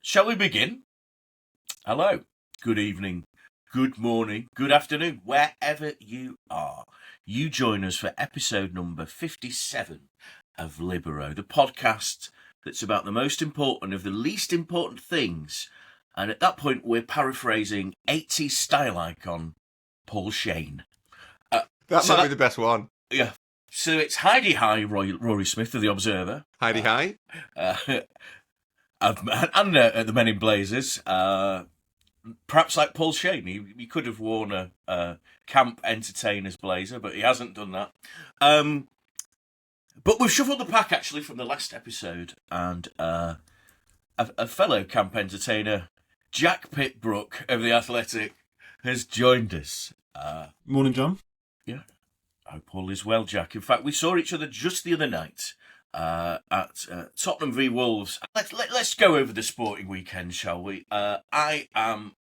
Shall we begin? Hello, good evening, good morning, good afternoon, wherever you are. You join us for episode number 57 of Libero, the podcast that's about the most important of the least important things. And at that point, we're paraphrasing 80s style icon Paul Shane. That might be the best one. Yeah. So it's Heidi Hi, Rory Smith of The Observer. Heidi Hi. And the Men in Blazers. Perhaps like Paul Shane, he could have worn a camp entertainer's blazer, but he hasn't done that. But we've shuffled the pack, actually, from the last episode, and a fellow camp entertainer, Jack Pitt-Brooke of The Athletic, has joined us. Morning, John. Yeah. I hope all is well, Jack. In fact, we saw each other just the other night at Tottenham v Wolves. Let's go over the sporting weekend, shall we? I am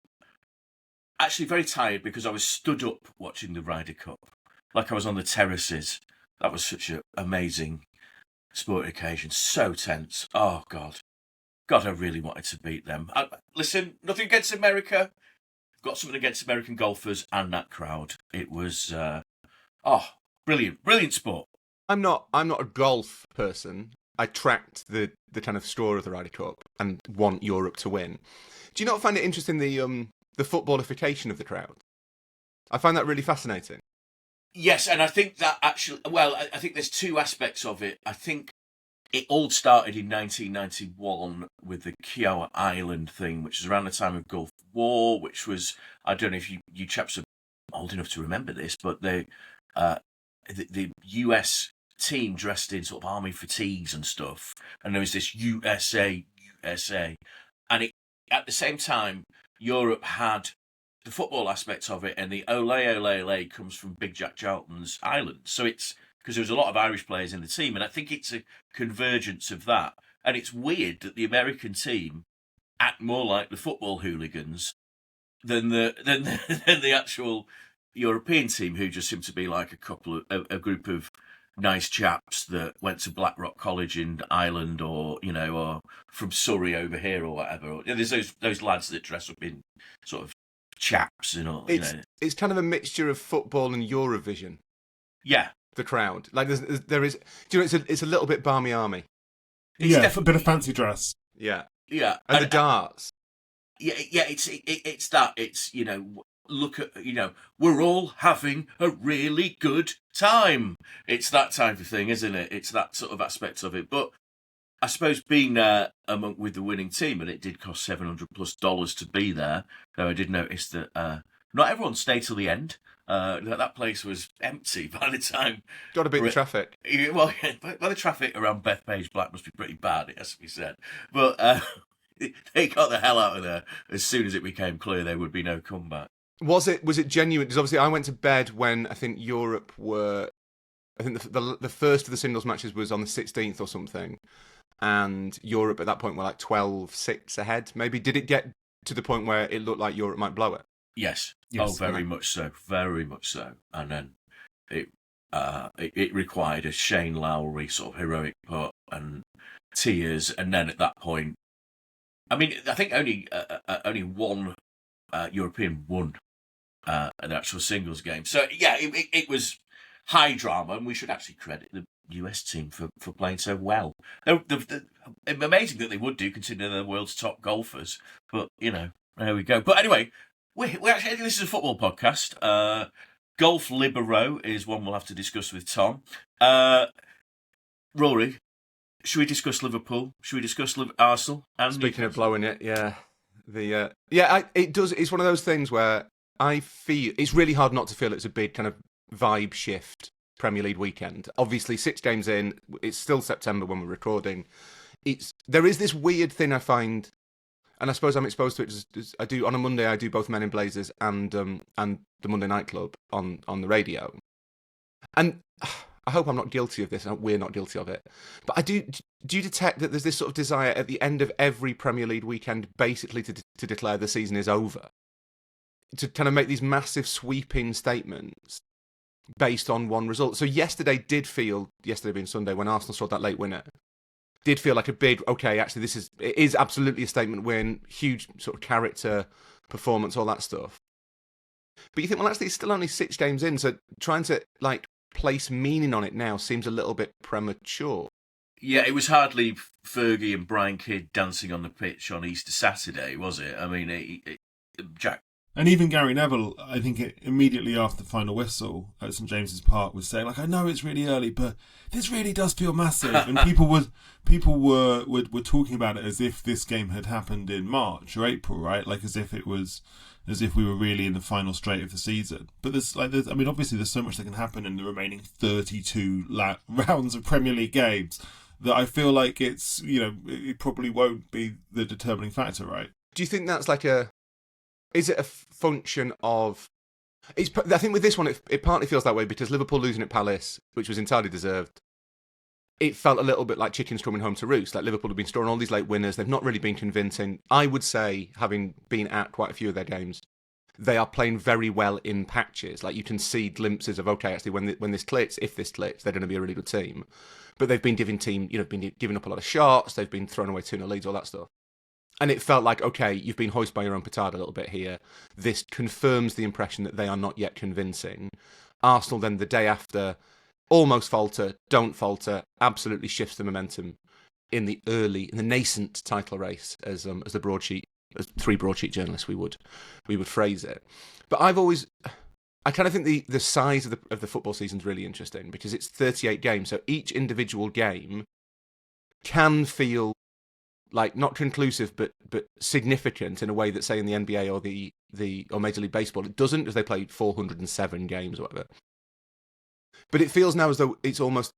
actually very tired because I was stood up watching the Ryder Cup, like I was on the terraces. That was such an amazing sporting occasion. So tense. Oh, God, I really wanted to beat them. Listen, nothing against America. Got something against American golfers and that crowd. It was, brilliant sport. I'm not a golf person. I tracked the kind of score of the Ryder Cup and want Europe to win. Do you not find it interesting the footballification of the crowd? I find that really fascinating. Yes, and I think that actually, I think there's two aspects of it. I think it all started in 1991 with the Kiowa Island thing, which is around the time of Gulf War, which was, I don't know if you chaps are old enough to remember this, but the US team dressed in sort of army fatigues and stuff, and there was this USA, and at the same time, Europe had the football aspect of it, and the ole comes from Big Jack Charlton's Ireland. So it's because there was a lot of Irish players in the team, and I think it's a convergence of that. And it's weird that the American team act more like the football hooligans than the actual European team, who just seem to be like a group of nice chaps that went to Blackrock College in Ireland, or from Surrey over here or whatever. There's those lads that dress up in sort of chaps and all. It's kind of a mixture of football and Eurovision. Yeah, the crowd, like there is. Do you know, it's a little bit Barmy Army. It's a bit of fancy dress. Yeah, and the darts. Yeah. It's that. It's look at we're all having a really good time. It's that type of thing, isn't it? It's that sort of aspect of it. But I suppose being there with the winning team, and it did cost $700+ to be there. Though I did notice that not everyone stayed till the end. That place was empty by the time. Got to beat the traffic. Well, the traffic around Bethpage Black must be pretty bad, it has to be said. But they got the hell out of there as soon as it became clear there would be no comeback. Was it genuine? Because obviously I went to bed when I think Europe were. I think the first of the singles matches was on the 16th or something, and Europe at that point were like 12-6 ahead. Maybe did it get to the point where it looked like Europe might blow it? Yes. Oh, very much so. And then it required a Shane Lowry sort of heroic putt and tears, and then at that point, I mean, I think only one European won an actual singles game. So yeah, it was high drama, and we should actually credit the US team for playing so well. They're amazing that they would do, considering they're the world's top golfers. But there we go. But anyway, we actually, this is a football podcast. Golf Libero is one we'll have to discuss with Tom. Rory, should we discuss Liverpool? Should we discuss Arsenal? And speaking of blowing it, yeah. It does. It's one of those things where I feel it's really hard not to feel it's a big kind of vibe shift Premier League weekend. Obviously, 6 games in, it's still September when we're recording. There is this weird thing I find, and I suppose I'm exposed to it. I do on a Monday. I do both Men in Blazers and the Monday Night Club on the radio, and I hope I'm not guilty of this. We're not guilty of it, but do you detect that there's this sort of desire at the end of every Premier League weekend, basically to declare the season is over, to kind of make these massive sweeping statements based on one result. So yesterday being Sunday, when Arsenal scored that late winner, did feel like a big, okay, actually it is absolutely a statement win, huge sort of character, performance, all that stuff. But you think, well, actually, it's still only 6 games in, so trying to place meaning on it now seems a little bit premature. Yeah, it was hardly Fergie and Brian Kidd dancing on the pitch on Easter Saturday, was it? I mean, Jack. And even Gary Neville, I think immediately after the final whistle at St James's Park was saying, I know it's really early, but this really does feel massive. And people were talking about it as if this game had happened in March or April, right? As if we were really in the final straight of the season. But obviously there's so much that can happen in the remaining 32 rounds of Premier League games that I feel like it's, it probably won't be the determining factor, right? Do you think that's is it a function of... I think with this one, it partly feels that way because Liverpool losing at Palace, which was entirely deserved, it felt a little bit like chickens coming home to roost. Like Liverpool have been storing all these late winners. They've not really been convincing. I would say, having been at quite a few of their games, they are playing very well in patches. Like you can see glimpses of, okay, actually when this clicks, if this clicks, they're going to be a really good team. But they've been giving up a lot of shots. They've been throwing away 2-0 leads, all that stuff. And it felt like, okay, you've been hoisted by your own petard a little bit here. This confirms the impression that they are not yet convincing. Arsenal then the day after almost falter, don't falter, absolutely shifts the momentum in the nascent title race, as the broadsheet, as 3 broadsheet journalists we would phrase it. But I kind of think the size of the football season is really interesting because it's 38 games, so each individual game can feel like not conclusive, but significant in a way that, say, in the NBA or Major League Baseball, it doesn't, because they play 407 games or whatever. But it feels now as though it's almost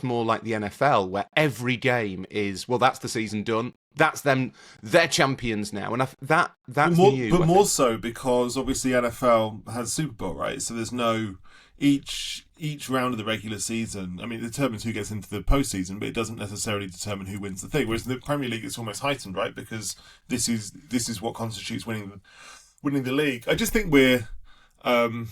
more like the NFL, where every game is, well, that's the season done. That's them. They're champions now, and that's new. But more so because obviously NFL has Super Bowl, right? So there's no each round of the regular season. I mean, it determines who gets into the postseason, but it doesn't necessarily determine who wins the thing. Whereas in the Premier League, it's almost heightened, right? Because this is what constitutes winning the league. I just think we're. I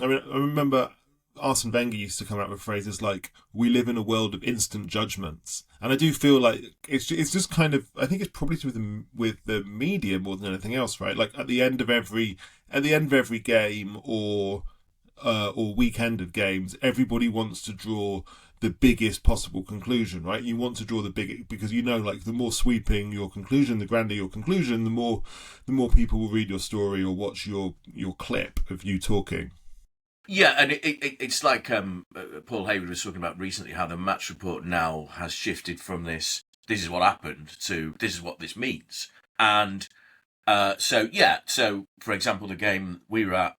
remember Arsene Wenger used to come out with phrases like, we live in a world of instant judgments. And I do feel like it's just kind of, I think it's probably to do with the media more than anything else, right? Like at the end of every game or weekend of games, everybody wants to draw the biggest possible conclusion, right? You want to draw the big, because like the more sweeping your conclusion, the grander your conclusion, the more people will read your story or watch your clip of you talking. Yeah, and it's like Paul Hayward was talking about recently, how the match report now has shifted from this is what happened to this is what this means. And so for example, the game we were at,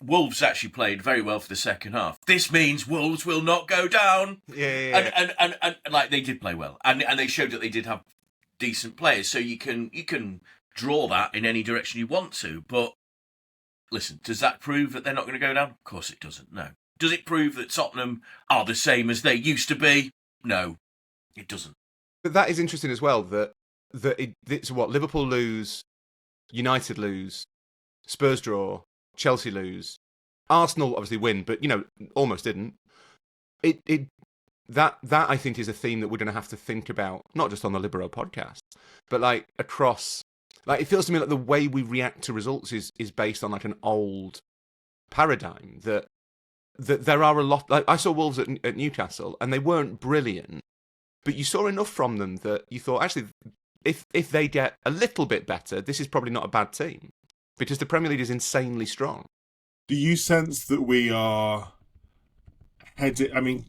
Wolves actually played very well for the second half. This means Wolves will not go down. Yeah. And like they did play well, and they showed that they did have decent players. So you can draw that in any direction you want to, but. Listen, does that prove that they're not going to go down? Of course it doesn't, no. Does it prove that Tottenham are the same as they used to be? No, it doesn't. But that is interesting as well, that it's what, Liverpool lose, United lose, Spurs draw, Chelsea lose, Arsenal obviously win, but, almost didn't. That I think is a theme that we're going to have to think about, not just on the Libero podcast, but across... it feels to me like the way we react to results is based on an old paradigm that there are a lot. I saw Wolves at Newcastle and they weren't brilliant, but you saw enough from them that you thought, actually, if they get a little bit better, this is probably not a bad team, because the Premier League is insanely strong. Do you sense that we are headed? I mean,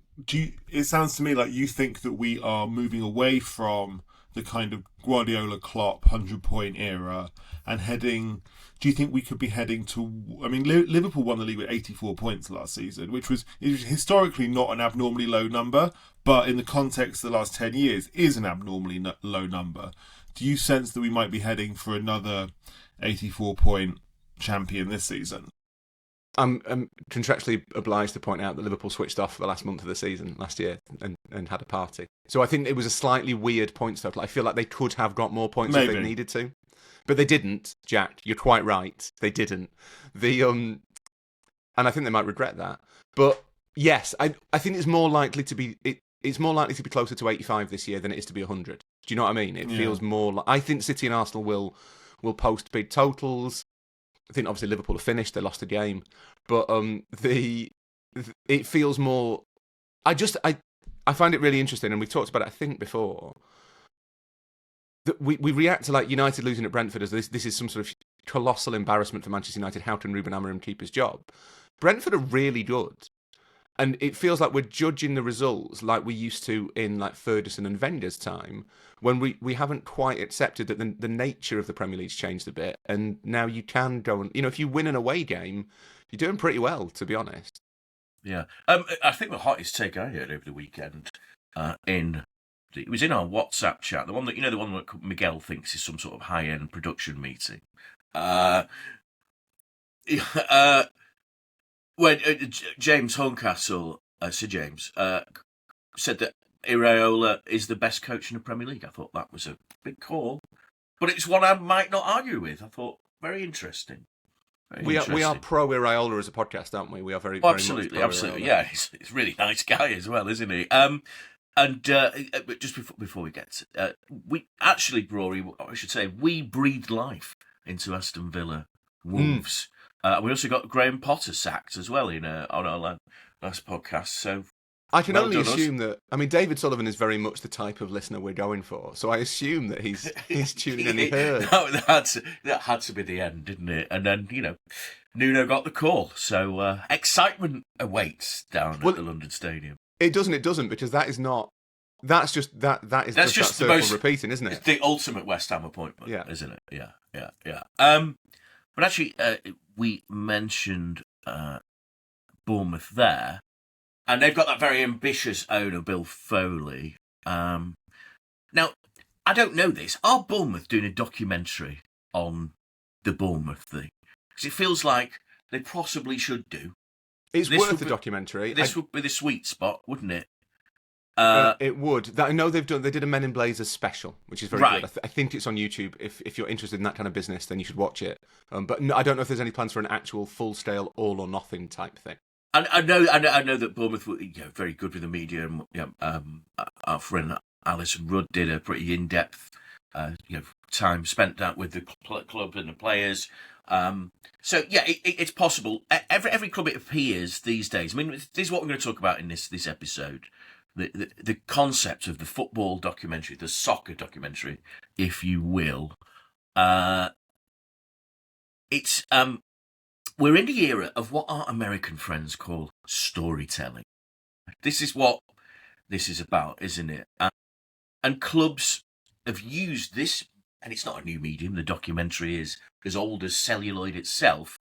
it sounds to me like you think that we are moving away from the kind of Guardiola Klopp 100-point era and heading. Do you think we could be heading to? I mean, Liverpool won the league with 84 points last season, which was historically not an abnormally low number, but in the context of the last 10 years is an abnormally low number. Do you sense that we might be heading for another 84-point champion this season? I'm contractually obliged to point out that Liverpool switched off for the last month of the season last year and had a party. So I think it was a slightly weird points total. I feel like they could have got more points if they needed to. But they didn't, Jack. You're quite right. They didn't. And I think they might regret that. But yes, I think it's more likely to be... it's more likely to be closer to 85 this year than it is to be 100. Do you know what I mean? It Yeah. feels more like, I think City and Arsenal will post big totals. I think obviously Liverpool have finished, they lost a game, but it feels more. I find it really interesting, and we've talked about it I think before. That we react to like United losing at Brentford as this is some sort of colossal embarrassment for Manchester United. How can Ruben Amorim keep his job? Brentford are really good. And it feels like we're judging the results like we used to in like Ferguson and Wenger's time, when we haven't quite accepted that the nature of the Premier League's changed a bit. And now you can go and, if you win an away game, you're doing pretty well, to be honest. Yeah. I think the hottest take I heard over the weekend it was in our WhatsApp chat, the one that Miguel thinks is some sort of high-end production meeting. When James Horncastle, Sir James, said that Iraola is the best coach in the Premier League. I thought that was a big call, but it's one I might not argue with. I thought very interesting. We are pro Iraola as a podcast, aren't we? We are very, absolutely, very much pro absolutely. Iraola. Yeah, he's a really nice guy as well, isn't he? And just before we get we actually, Rory, I should say, we breathed life into Aston Villa Wolves. We also got Graham Potter sacked as well on our last podcast. So I can only assume that. I mean, David Sullivan is very much the type of listener we're going for. So I assume that he's tuning in. He heard. That had to be the end, didn't it? And then Nuno got the call. So excitement awaits down at the London Stadium. It doesn't, because that is not. That's just that is that's just the that most repeating, isn't it? It's the ultimate West Ham appointment, isn't it? Yeah. But actually, we mentioned Bournemouth there, and they've got that very ambitious owner, Bill Foley. Now, I don't know this. Are Bournemouth doing a documentary on the Bournemouth thing? Because it feels like they possibly should do. It's worth a documentary. This would be the sweet spot, wouldn't it? It would. I know they did a Men in Blazers special, which is very good. I think it's on YouTube. If you're interested in that kind of business, then you should watch it. But no, I don't know if there's any plans for an actual full-scale all or nothing type thing. And I know that Bournemouth were very good with the media, and our friend Alison Rudd did a pretty in-depth time spent out with the club and the players. So yeah, it's possible. Every club it appears these days. I mean, this is what we're going to talk about in this episode. The concept of the football documentary, the soccer documentary, if you will. It's we're in the era of what our American friends call storytelling. This is what this is about, isn't it? And clubs have used this, and it's not a new medium. The documentary is as old as celluloid itself,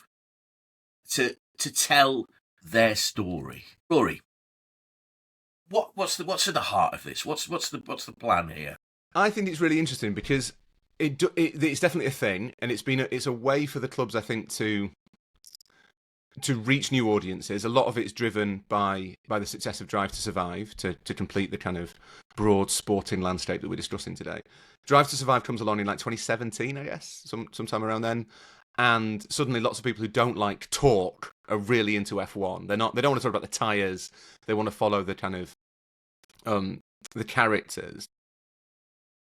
to tell their story. Rory, what's at the heart of this? What's the plan here? I think it's really interesting because it's definitely a thing, and it's a way for the clubs, I think, to reach new audiences. A lot of it's driven by the success of Drive to Survive to complete the kind of broad sporting landscape that we're discussing today. Drive to Survive comes along in like 2017, I guess, sometime around then. And suddenly lots of people who don't like talk are really into F1. They don't want to talk about the tyres. They want to follow the kind of the characters.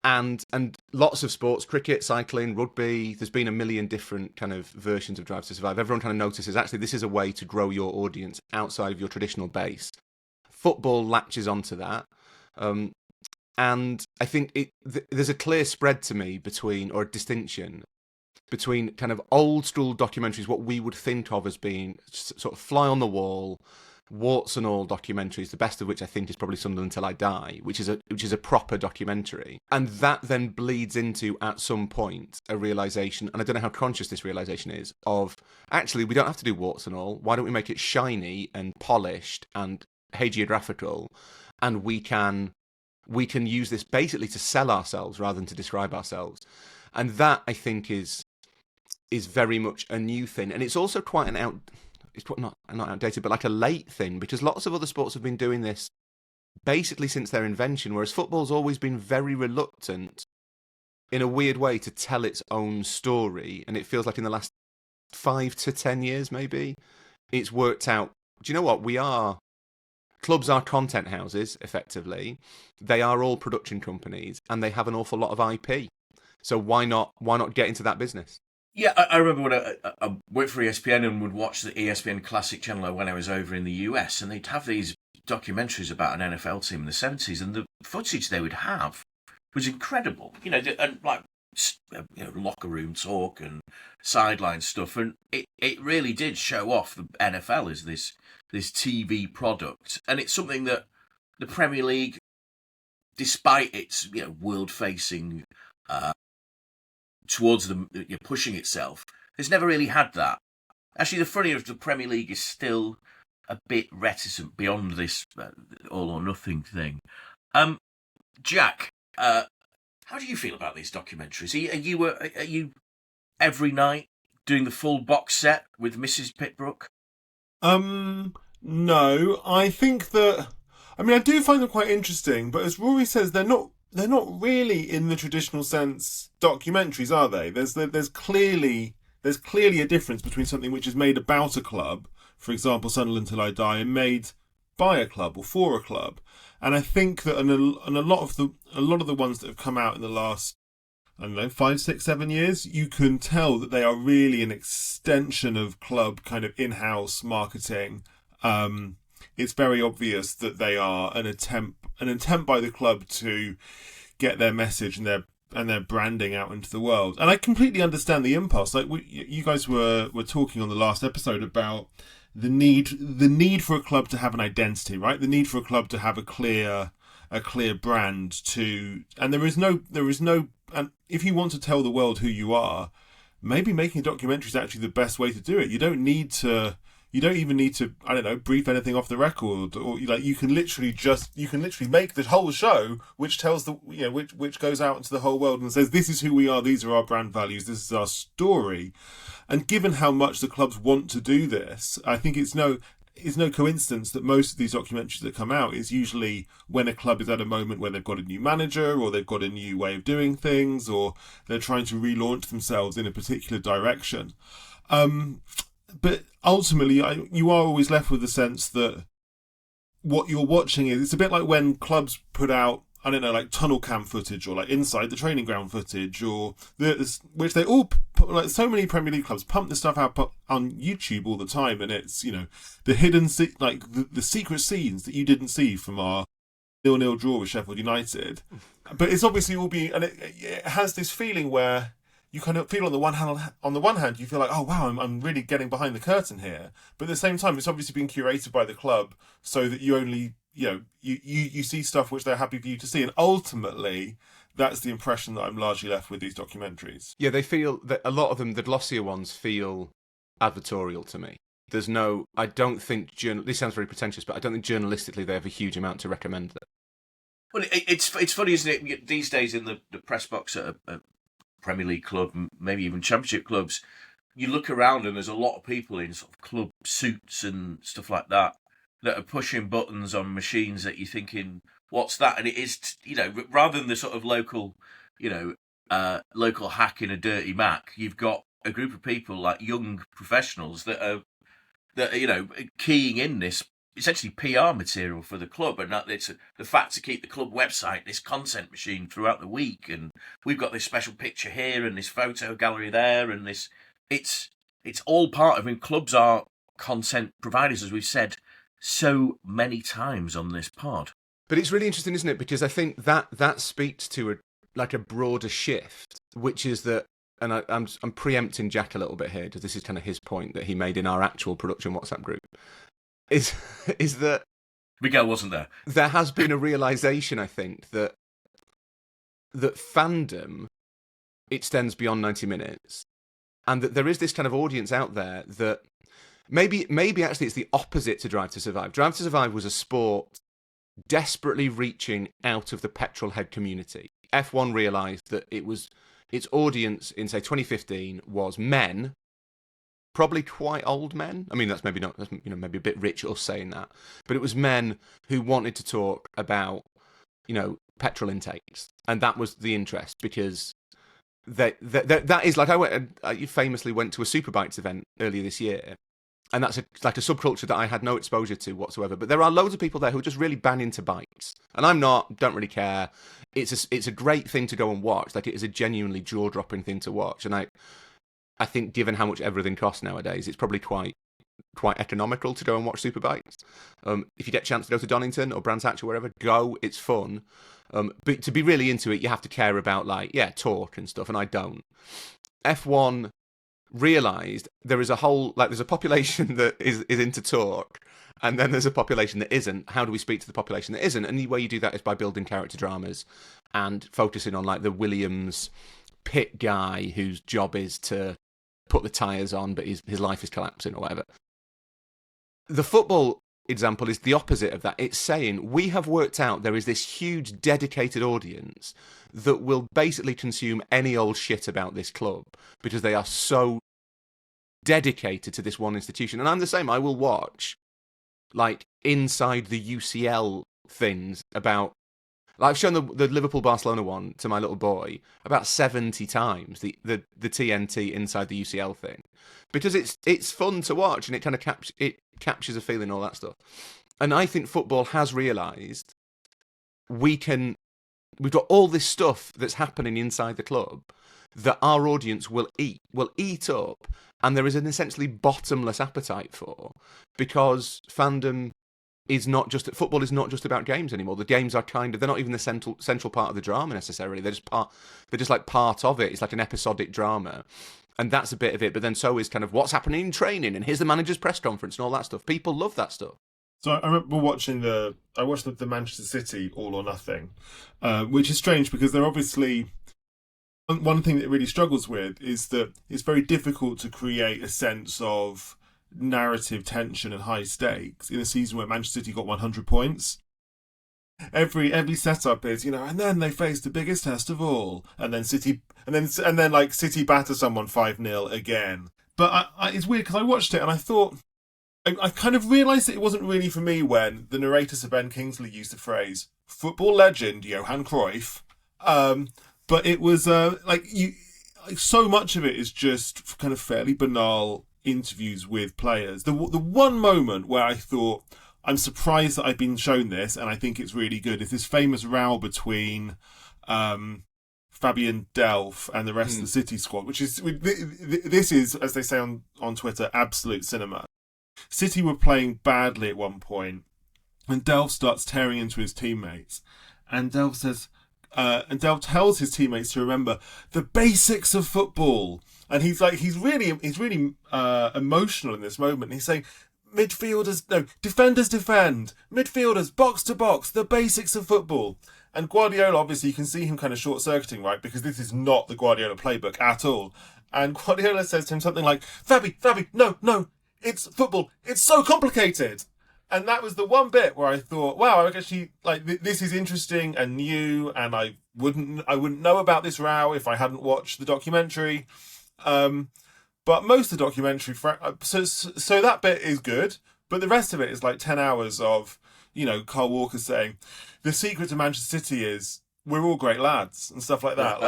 And lots of sports, cricket, cycling, rugby, there's been a million different kind of versions of Drive to Survive. Everyone kind of notices, actually, this is a way to grow your audience outside of your traditional base. Football latches onto that. And I think there's a clear spread to me or a distinction between kind of old school documentaries, what we would think of as being sort of fly on the wall, warts and all documentaries, the best of which I think is probably Sunderland Till I Die, which is a proper documentary. And that then bleeds into, at some point, a realisation, and I don't know how conscious this realisation is, of, actually, we don't have to do warts and all. Why don't we make it shiny and polished and hagiographical, and we can use this basically to sell ourselves rather than to describe ourselves. And that, I think, is very much a new thing. And it's also quite it's not outdated, but like a late thing, because lots of other sports have been doing this basically since their invention, whereas football's always been very reluctant, in a weird way, to tell its own story. And it feels like in the last 5 to 10 years, maybe, it's worked out, do you know what, we are clubs are content houses, effectively. They are all production companies, and they have an awful lot of IP. So why not get into that business? Yeah, I remember when I worked for ESPN and would watch the ESPN Classic channel when I was over in the US, and they'd have these documentaries about an NFL team in the 70s, and the footage they would have was incredible. And like locker room talk and sideline stuff, and it really did show off the NFL as this TV product, and it's something that the Premier League, despite its world facing towards them pushing itself, has never really had that. Actually, the funny of the Premier League is still a bit reticent beyond this all or nothing thing. Jack, how do you feel about these documentaries? Are you every night doing the full box set with Mrs. Pitt-Brooke? No, I think that. I mean, I do find them quite interesting, but as Rory says, they're not really in the traditional sense documentaries, are they? There's clearly a difference between something which is made about a club, for example, Sunderland Till I Die, and made by a club or for a club. And I think that in a lot of the ones that have come out in the last, I don't know, 5, 6, 7 years, you can tell that they are really an extension of club kind of in-house marketing. It's very obvious that they are an attempt by the club to get their message and their branding out into the world. And I completely understand the impulse. Like you guys were talking on the last episode about the need for a club to have an identity, right? The need for a club to have a clear brand to, and there is no, and if you want to tell the world who you are, maybe making a documentary is actually the best way to do it. You don't even need to, I don't know, brief anything off the record, or like you can literally make the whole show which tells which goes out into the whole world and says, this is who we are, these are our brand values, this is our story. And given how much the clubs want to do this, I think it's no coincidence that most of these documentaries that come out is usually when a club is at a moment where they've got a new manager, or they've got a new way of doing things, or they're trying to relaunch themselves in a particular direction. But ultimately, you are always left with the sense that what you're watching it's a bit like when clubs put out, I don't know, like tunnel cam footage, or like inside the training ground footage, or which they all, like so many Premier League clubs pump this stuff out on YouTube all the time, and it's, the hidden, like the secret scenes that you didn't see from our 0-0 draw with Sheffield United. But it's obviously all being, and it has this feeling where you kind of feel on the one hand, you feel like, oh wow, I'm really getting behind the curtain here. But at the same time, it's obviously been curated by the club so that you only, you see stuff which they're happy for you to see. And ultimately, that's the impression that I'm largely left with these documentaries. Yeah, they feel that a lot of them, the glossier ones, feel advertorial to me. There's no, I don't think, this sounds very pretentious, but I don't think journalistically they have a huge amount to recommend them. Well, it's funny, isn't it? These days in the press box at a Premier League club, maybe even Championship clubs, you look around and there's a lot of people in sort of club suits and stuff like that are pushing buttons on machines that you're thinking, what's that? And it is, rather than the sort of local hack in a dirty Mac, you've got a group of people like young professionals that are keying in this essentially PR material for the club, and that it's the fact to keep the club website this content machine throughout the week, and we've got this special picture here and this photo gallery there, and this it's all part of it. Clubs are content providers, as we've said so many times on this pod. But it's really interesting, isn't it? Because I think that speaks to a broader shift, which is that, and I'm preempting Jack a little bit here, because this is kind of his point that he made in our actual production WhatsApp group. Is that Miguel wasn't there? There has been a realization, I think, that fandom extends beyond 90 minutes, and that there is this kind of audience out there that maybe actually it's the opposite to Drive to Survive. Drive to Survive was a sport desperately reaching out of the petrolhead community. F1 realized that its audience in, say, 2015 was men. Probably quite old men. I mean, that's maybe not, maybe a bit rich us saying that, but it was men who wanted to talk about, petrol intakes, and that was the interest, because that is like I famously went to a Superbikes event earlier this year, And that's like a subculture that I had no exposure to whatsoever. But there are loads of people there who are just really bang into bikes, and I'm not. Don't really care. It's a great thing to go and watch. Like, it is a genuinely jaw dropping thing to watch. And I think, given how much everything costs nowadays, it's probably quite economical to go and watch superbikes. If you get a chance to go to Donington or Brands Hatch or wherever, go. It's fun. But to be really into it, you have to care about, like, torque and stuff, and I don't. F1 realised there is there's a population that is into torque, and then there's a population that isn't. How do we speak to the population that isn't? And the way you do that is by building character dramas and focusing on, like, the Williams pit guy whose job is to put the tyres on, but his life is collapsing or whatever. The football example is the opposite of that. It's saying, we have worked out there is this huge dedicated audience that will basically consume any old shit about this club because they are so dedicated to this one institution. And I'm the same. I will watch, like, inside the UCL things about, like, I've shown the Liverpool-Barcelona one to my little boy about 70 times, the TNT inside the UCL thing, because it's fun to watch, and it kind of captures a feeling, all that stuff. And I think football has realised we've got all this stuff that's happening inside the club that our audience will eat up, and there is an essentially bottomless appetite for, because football is not just about games anymore. The games are they're not even the central part of the drama necessarily. They're just like part of it. It's like an episodic drama. And that's a bit of it, but then so is kind of what's happening in training, and here's the manager's press conference and all that stuff. People love that stuff. So I remember watching the Manchester City All or Nothing, which is strange because they're obviously, one thing that it really struggles with is that it's very difficult to create a sense of narrative tension and high stakes in a season where Manchester City got 100 points. Every setup is, and then they faced the biggest test of all, and then City batter someone 5-0 again. But it's weird because I watched it and I thought, I kind of realised that it wasn't really for me when the narrator Sir Ben Kingsley used the phrase "football legend Johan Cruyff," but it was so much of it is just kind of fairly banal interviews with players. The one moment where I thought, I'm surprised that I've been shown this, and I think it's really good, is this famous row between Fabian Delph and the rest of the City squad, which is, this is, as they say on Twitter, absolute cinema. City were playing badly at one point, and Delph starts tearing into his teammates, and Delph says, and Delph tells his teammates to remember the basics of football, and he's really emotional in this moment. He's saying, defenders defend, midfielders box to box, the basics of football. And Guardiola, obviously, you can see him kind of short-circuiting, right? Because this is not the Guardiola playbook at all. And Guardiola says to him something like, Fabi, no, it's football. It's so complicated. And that was the one bit where I thought, wow, I actually, this is interesting and new, and I wouldn't know about this row if I hadn't watched the documentary. But most of the documentary, so that bit is good, but the rest of it is like 10 hours of, Carl Walker saying, the secret to Manchester City is we're all great lads and stuff like that.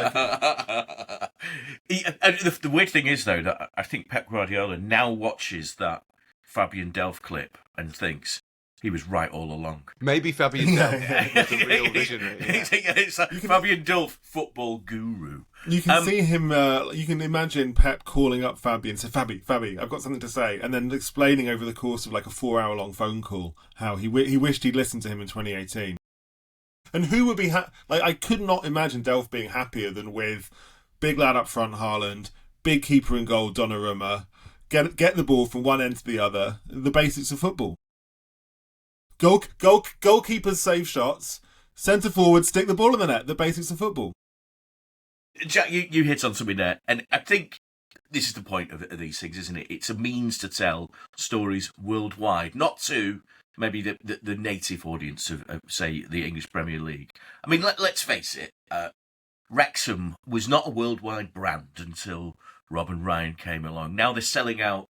And the weird thing is, though, that I think Pep Guardiola now watches that Fabian Delph clip and thinks he was right all along. Maybe Fabian Delph was a real visionary. Yeah. It's like Fabian Delph, football guru. You can see him, you can imagine Pep calling up Fabi and say, Fabi, I've got something to say. And then explaining over the course of like a 4-hour-long phone call how he wished he'd listened to him in 2018. And who would be, I could not imagine Delph being happier than with big lad up front, Haaland, big keeper in goal, Donnarumma, get the ball from one end to the other, the basics of football. Goalkeepers save shots, centre forward stick the ball in the net, the basics of football. Jack, you hit on something there, and I think this is the point of these things, isn't it? It's a means to tell stories worldwide, not to maybe the native audience of, say, the English Premier League. I mean, let's face it, Wrexham was not a worldwide brand until Rob and Ryan came along. Now they're selling out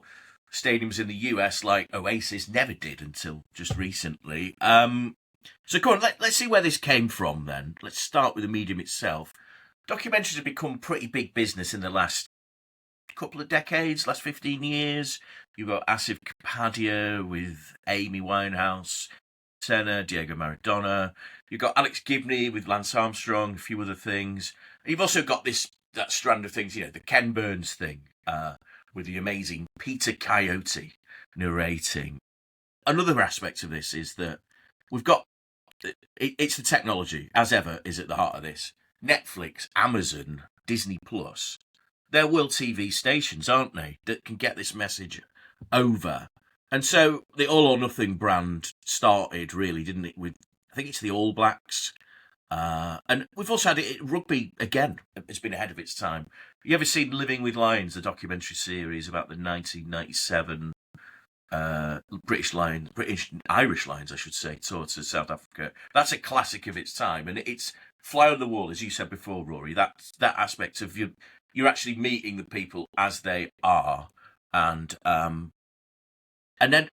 stadiums in the US like Oasis never did until just recently. So go on, let's see where this came from then. Let's start with the medium itself. Documentaries have become pretty big business in the last couple of decades, last 15 years. You've got Asif Kapadia with Amy Winehouse, Senna, Diego Maradona. You've got Alex Gibney with Lance Armstrong, a few other things. And you've also got that strand of things, the Ken Burns thing, with the amazing Peter Coyote narrating. Another aspect of this is that we've got, it's the technology, as ever, is at the heart of this. Netflix, Amazon, Disney Plus, they're world TV stations, aren't they, that can get this message over. And so the All or Nothing brand started, really, didn't it, with, I think it's the All Blacks. And we've also had it, rugby, again, has been ahead of its time. You ever seen Living with Lions, the documentary series about the 1997 Irish Lions, I should say, tour to South Africa? That's a classic of its time, and it's fly on the wall, as you said before, Rory. That aspect of you're actually meeting the people as they are, and then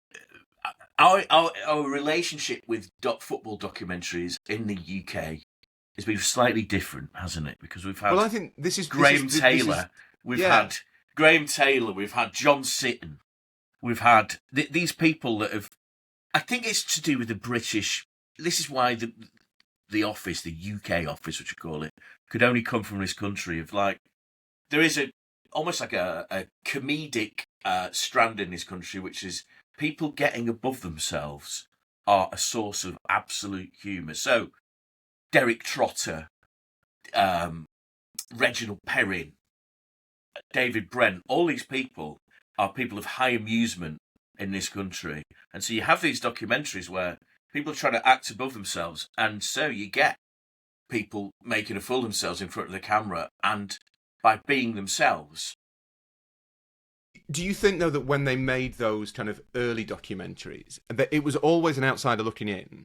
our relationship with football documentaries in the UK has been slightly different, hasn't it? Because we've had Well, I think this is Graham Taylor. We've had Graham Taylor. We've had John Sitton. We've had these people that have. I think it's to do with the British. This is why the office, the UK office, which we call it, could only come from this country. Of like, there is almost like a comedic strand in this country, which is people getting above themselves are a source of absolute humour. So, Derek Trotter, Reginald Perrin, David Brent, all these people are people of high amusement in this country. And so you have these documentaries where people are trying to act above themselves, and so you get people making a fool of themselves in front of the camera, and by being themselves. Do you think, though, that when they made those kind of early documentaries, that it was always an outsider looking in?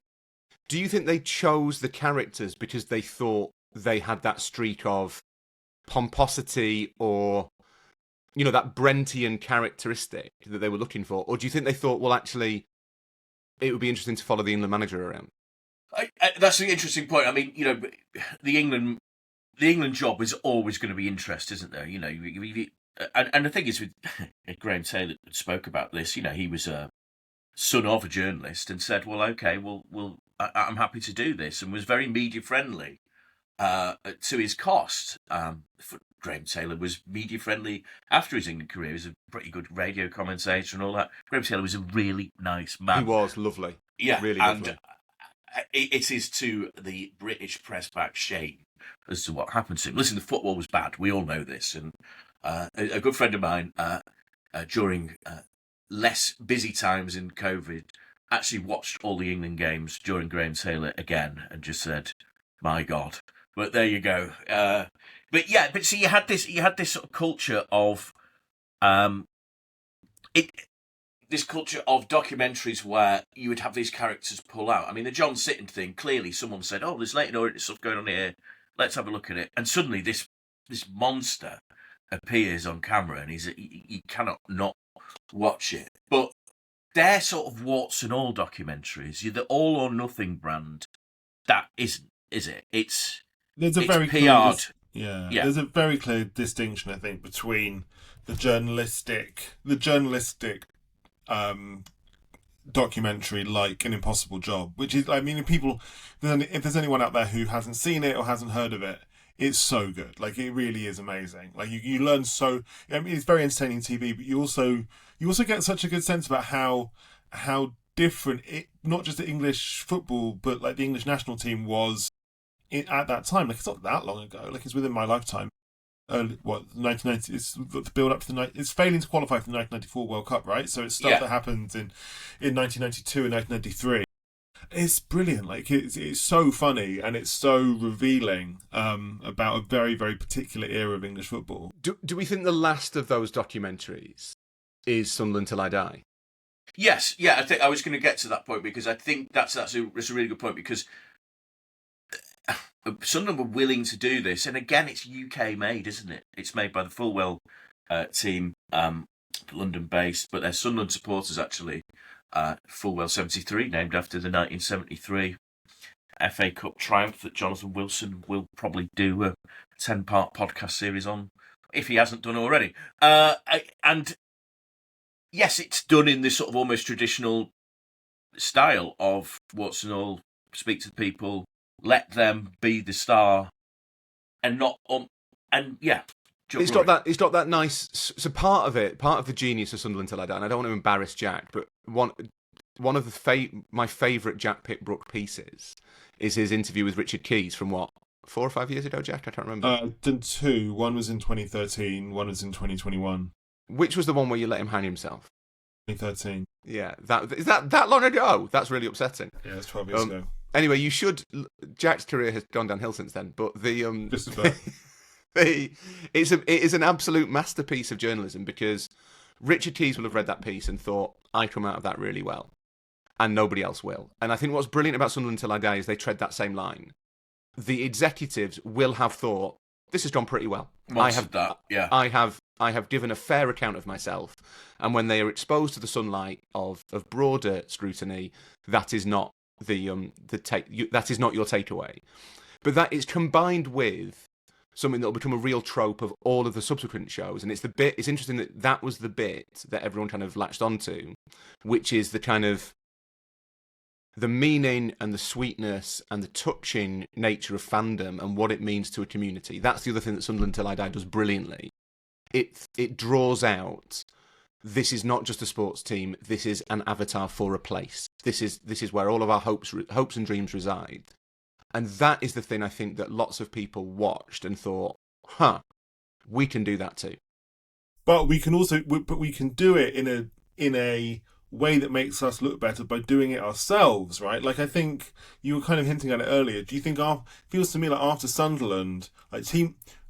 Do you think they chose the characters because they thought they had that streak of pomposity or, that Brentian characteristic that they were looking for? Or do you think they thought, well, actually, it would be interesting to follow the England manager around? That's an interesting point. I mean, the England job is always going to be interest, isn't there? And the thing is, with Graham Taylor spoke about this. He was a son of a journalist and said, "Well, okay, I'm happy to do this," and was very media friendly to his cost. Graham Taylor was media friendly after his England career. He was a pretty good radio commentator and all that. Graham Taylor was a really nice man. He was lovely. Yeah, really lovely. And it is to the British press back shame as to what happened to him. Listen, the football was bad. We all know this. And a good friend of mine, during less busy times in COVID, actually watched all the England games during Graham Taylor again and just said, "My God." But there you go. But see, you had this sort of culture of this culture of documentaries where you would have these characters pull out. I mean, the John Sitton thing, clearly someone said, "Oh, there's late night stuff going on here. Let's have a look at it." And suddenly this monster appears on camera, and you cannot not watch it. But they're sort of warts and all documentaries. You're the All or Nothing brand. That isn't, is it? It's very PR'd. Yeah, there's a very clear distinction, I think, between the journalistic documentary like An Impossible Job, which is, I mean, if there's anyone out there who hasn't seen it or hasn't heard of it, it's so good. Like, it really is amazing. Like, you learn so. I mean, it's very entertaining TV, but you also get such a good sense about how different it, not just the English football, but like the English national team was at that time. Like, it's not that long ago. Like, it's within my lifetime. 1990? It's the build up to it's failing to qualify for the 1994 World Cup, right? So it's stuff that happened in 1992 and 1993. It's brilliant. Like, it's so funny and it's so revealing about a very, very particular era of English football. Do we think the last of those documentaries is Sunderland Till I Die? Yes, yeah. I think I was going to get to that point because I think that's a really good point, because Sunderland were willing to do this, and again, it's UK made, isn't it? It's made by the Fulwell team, London-based, but they're Sunderland supporters actually. Fulwell 73, named after the 1973 FA Cup triumph that Jonathan Wilson will probably do a 10-part podcast series on if he hasn't done already. And yes, it's done in this sort of almost traditional style of Watson all speak to the people, let them be the star, and not and yeah. It's got that. It's got that nice. So part of the genius of Sunderland Till I Die, and I don't want to embarrass Jack, but one of my favourite Jack Pitt-Brooke pieces is his interview with Richard Keys from 4 or 5 years ago, Jack? I can't remember. Done two. One was in 2013. One was in 2021. Which was the one where you let him hang himself? 2013. Yeah, is that long ago? That's really upsetting. Yeah, it's 12 years ago. Anyway, Jack's career has gone downhill since then, but Just about. it is an absolute masterpiece of journalism, because Richard Keys will have read that piece and thought, I come out of that really well, and nobody else will. And I think what's brilliant about Sunderland Till I Die is they tread that same line. The executives will have thought, this has gone pretty well. I have given a fair account of myself, and when they are exposed to the sunlight of broader scrutiny, that is not that is not your takeaway. But that is combined with something that will become a real trope of all of the subsequent shows, and it's interesting that was the bit that everyone kind of latched onto, which is the kind of the meaning and the sweetness and the touching nature of fandom and what it means to a community. That's the other thing that Sunderland Till I Die does brilliantly. It draws out, this is not just a sports team, this is an avatar for a place. This is where all of our hopes and dreams reside. And that is the thing I think that lots of people watched and thought, we can do that too. But we can do it in a way that makes us look better by doing it ourselves, right? Like, I think you were kind of hinting at it earlier. Do you think feels to me like after Sunderland,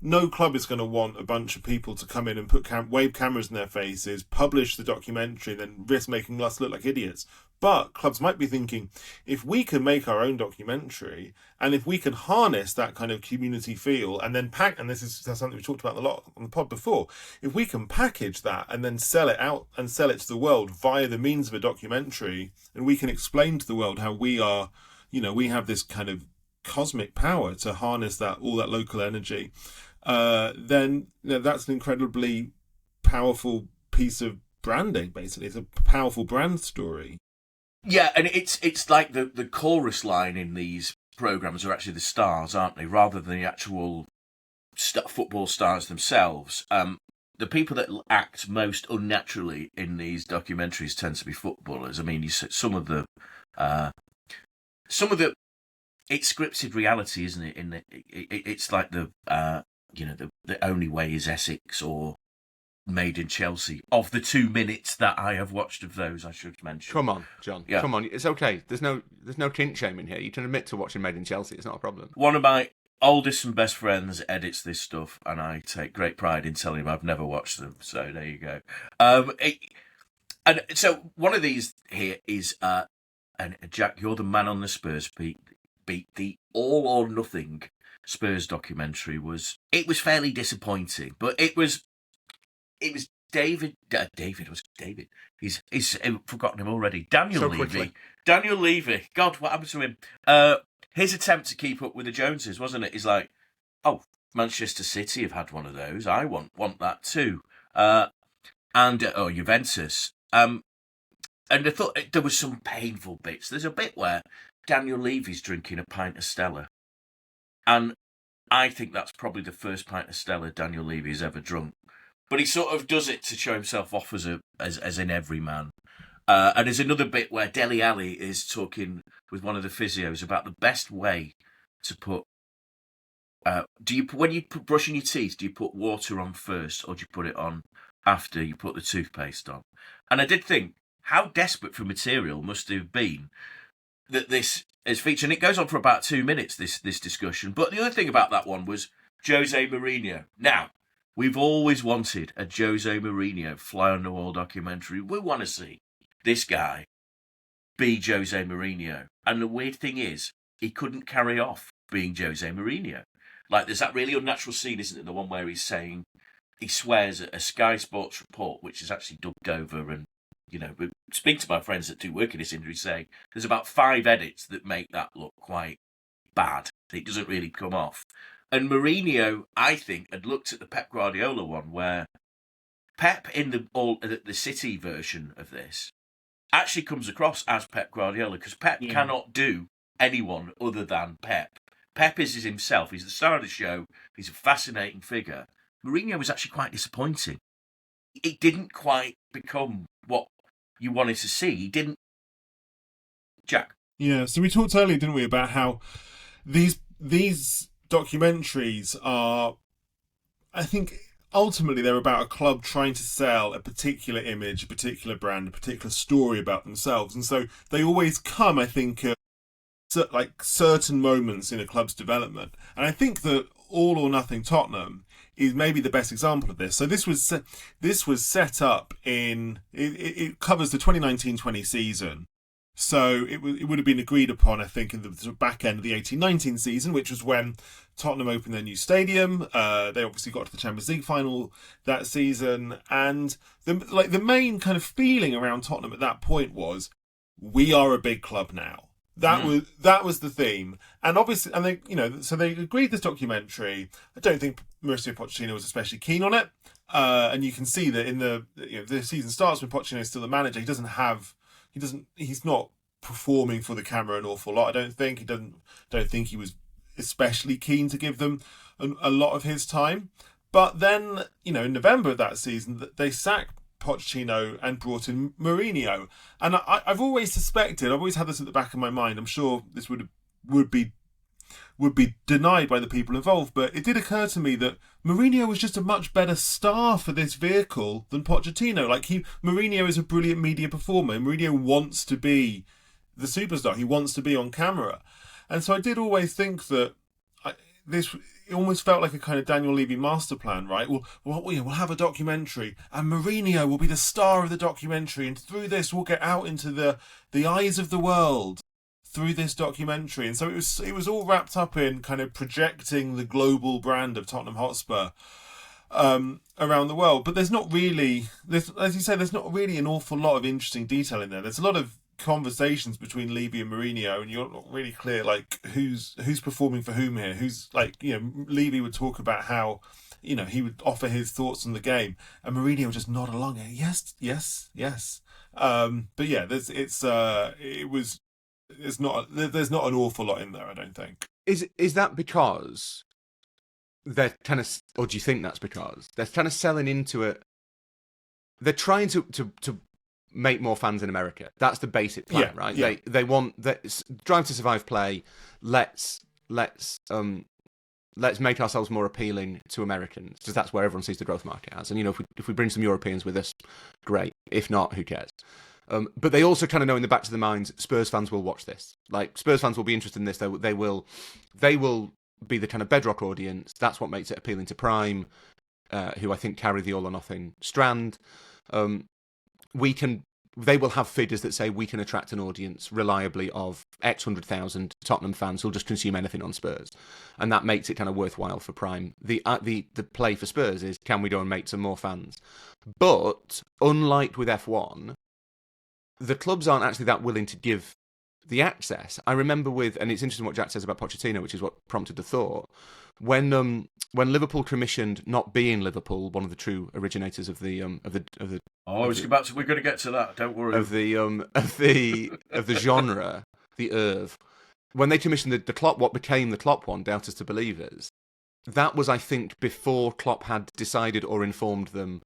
no club is going to want a bunch of people to come in and put wave cameras in their faces, publish the documentary, and then risk making us look like idiots. But clubs might be thinking, if we can make our own documentary, and if we can harness that kind of community feel, and then and this is something we talked about a lot on the pod before, if we can package that and then sell it out and sell it to the world via the means of a documentary, and we can explain to the world how we have this kind of cosmic power to harness all that local energy, then that's an incredibly powerful piece of branding. Basically, it's a powerful brand story. Yeah, and it's like the chorus line in these programs are actually the stars, aren't they? Rather than the actual football stars themselves. The people that act most unnaturally in these documentaries tend to be footballers. I mean, some of the it's scripted reality, isn't it? It's like the Only Way is Essex or Made in Chelsea. Of the 2 minutes that I have watched of those, I should mention. Come on, John. Yeah. Come on. It's okay. There's no kink shaming here. You can admit to watching Made in Chelsea. It's not a problem. One of my oldest and best friends edits this stuff, and I take great pride in telling him I've never watched them. So there you go. And so one of these here is, and Jack, you're the man on the Spurs beat. The All or Nothing Spurs documentary was fairly disappointing, but it was David. He's I've forgotten him already. Daniel Levy. Quickly. Daniel Levy. God, what happened to him? His attempt to keep up with the Joneses, wasn't it? He's like, oh, Manchester City have had one of those. I want that too. And Juventus. And I thought there was some painful bits. There's a bit where Daniel Levy's drinking a pint of Stella, and I think that's probably the first pint of Stella Daniel Levy has ever drunk. But he sort of does it to show himself off as an everyman. And there's another bit where Dele Alli is talking with one of the physios about the best way to put. When you put brushing your teeth, do you put water on first, or do you put it on after you put the toothpaste on? And I did think, how desperate for material must they have been that this is featured. And it goes on for about 2 minutes, this discussion. But the other thing about that one was Jose Mourinho. Now, we've always wanted a Jose Mourinho fly on the wall documentary. We want to see this guy be Jose Mourinho. And the weird thing is, he couldn't carry off being Jose Mourinho. Like, there's that really unnatural scene, isn't it? The one where he swears at a Sky Sports report, which is actually dubbed over. And, speak to my friends that do work in this industry, saying there's about 5 edits that make that look quite bad. It doesn't really come off. And Mourinho, I think, had looked at the Pep Guardiola one, where Pep in the City version of this actually comes across as Pep Guardiola, because Pep cannot do anyone other than Pep. Pep is himself. He's the star of the show. He's a fascinating figure. Mourinho was actually quite disappointing. It didn't quite become what you wanted to see. He didn't. Jack. Yeah, so we talked earlier, didn't we, about how these documentaries are, I think, ultimately they're about a club trying to sell a particular image, a particular brand, a particular story about themselves. And so they always come, I think, at like certain moments in a club's development. And I think that All or Nothing Tottenham is maybe the best example of this. So this was set up in, it covers the 2019-20 season. So it would have been agreed upon, I think, in the sort of back end of the 18-19 season, which was when Tottenham opened their new stadium. They obviously got to the Champions League final that season, and the main kind of feeling around Tottenham at that point was, we are a big club now. That was the theme, and obviously, and they, so they agreed this documentary. I don't think Mauricio Pochettino was especially keen on it, and you can see that in the season starts when Pochettino is still the manager. He's not performing for the camera an awful lot. I don't think he was especially keen to give them a lot of his time. But then, in November of that season, they sacked Pochettino and brought in Mourinho. And I've always suspected, I've always had this at the back of my mind. I'm sure this would be denied by the people involved, but it did occur to me that Mourinho was just a much better star for this vehicle than Pochettino. Mourinho is a brilliant media performer. Mourinho wants to be the superstar. He wants to be on camera. And so I did always think that it almost felt like a kind of Daniel Levy master plan, right? We'll have a documentary, and Mourinho will be the star of the documentary, and through this we'll get out into the eyes of the world through this documentary. And so it was all wrapped up in kind of projecting the global brand of Tottenham Hotspur around the world. But there's not really, as you say, there's not really an awful lot of interesting detail in there. There's a lot of conversations between Levy and Mourinho, and you're not really clear who's performing for whom here. Levy would talk about how he would offer his thoughts on the game, and Mourinho would just nod along. Yes. But yeah, there's not an awful lot in there, I don't think. Is that because they're kind of, or do you think that's because they're kind of selling into it? They're trying to make more fans in America. That's the basic plan, right? Yeah. They want that Drive to Survive play. Let's make ourselves more appealing to Americans, because that's where everyone sees the growth market as. And if we bring some Europeans with us, great. If not, who cares? But they also kind of know in the back of their minds, Spurs fans will watch this. Spurs fans will be interested in this. They will be the kind of bedrock audience. That's what makes it appealing to Prime, who I think carry the all or nothing strand. They will have figures that say we can attract an audience reliably of X 100,000 Tottenham fans who'll just consume anything on Spurs, and that makes it kind of worthwhile for Prime. The play for Spurs is, can we go and make some more fans? But unlike with F1, the clubs aren't actually that willing to give the access. I remember and it's interesting what Jack says about Pochettino, which is what prompted the thought. When Liverpool commissioned Not Being Liverpool, one of the true originators of the we're going to get to that. Don't worry. Of the genre, the Irv. When they commissioned the Klopp, what became the Klopp one, Doubters to Believers, that was, I think, before Klopp had decided or informed them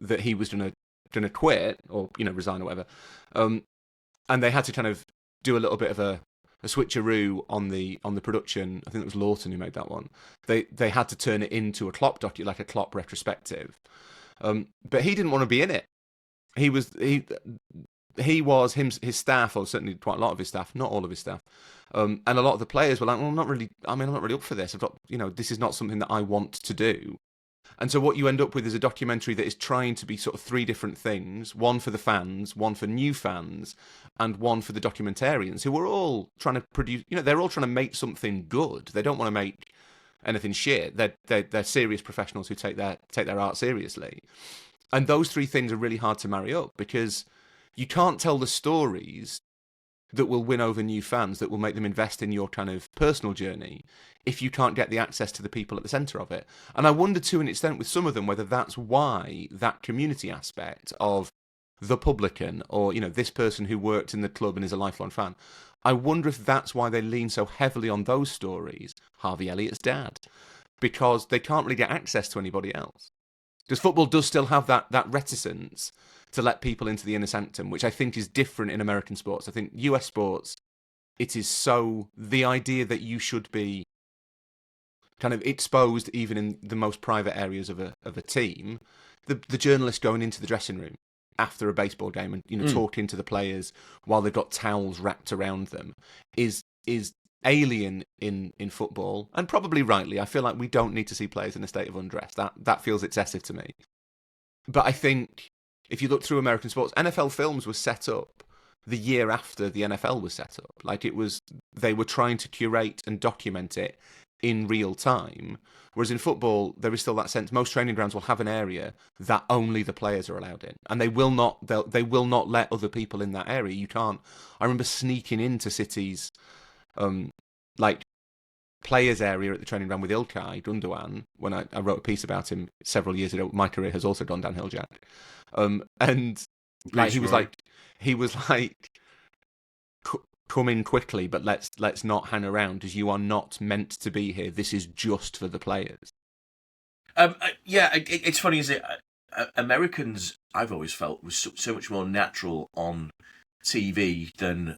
that he was going to quit or resign or whatever, and they had to kind of do a little bit of a switcheroo on the production. I think it was Lawton who made that one. They had to turn it into a Klopp like a Klopp retrospective, but he didn't want to be in it. His staff, or certainly quite a lot of his staff, not all of his staff, and a lot of the players were like, well, I'm not really up for this. I've got, this is not something that I want to do. And so what you end up with is a documentary that is trying to be sort of three different things: one for the fans, one for new fans, and one for the documentarians, who are all trying to produce. They're all trying to make something good. They don't want to make anything shit. They're serious professionals who take their art seriously. And those three things are really hard to marry up, because you can't tell the stories that will win over new fans, that will make them invest in your kind of personal journey, if you can't get the access to the people at the centre of it. And I wonder to an extent with some of them whether that's why that community aspect of the publican, or, you know, this person who worked in the club and is a lifelong fan, I wonder if that's why they lean so heavily on those stories, Harvey Elliott's dad, because they can't really get access to anybody else. Because football does still have that reticence to let people into the inner sanctum, which I think is different in American sports. I think US sports, it is so, the idea that you should be kind of exposed even in the most private areas of a team, the journalist going into the dressing room after a baseball game and, you know, talking to the players while they've got towels wrapped around them is alien in football, and probably rightly. I feel like we don't need to see players in a state of undress. That feels excessive to me. But I think if you look through American sports, NFL Films was set up the year after the NFL was set up. Like, they were trying to curate and document it in real time. Whereas in football, there is still that sense. Most training grounds will have an area that only the players are allowed in, and they will not let other people in that area. You can't. I remember sneaking into City's like players area at the training ground with Ilkay Gundogan when I wrote a piece about him several years ago. My career has also gone downhill, Jack. And like he was like, come in quickly, but let's not hang around, because you are not meant to be here. This is just for the players. It's funny, is it? Americans, I've always felt, was so much more natural on TV than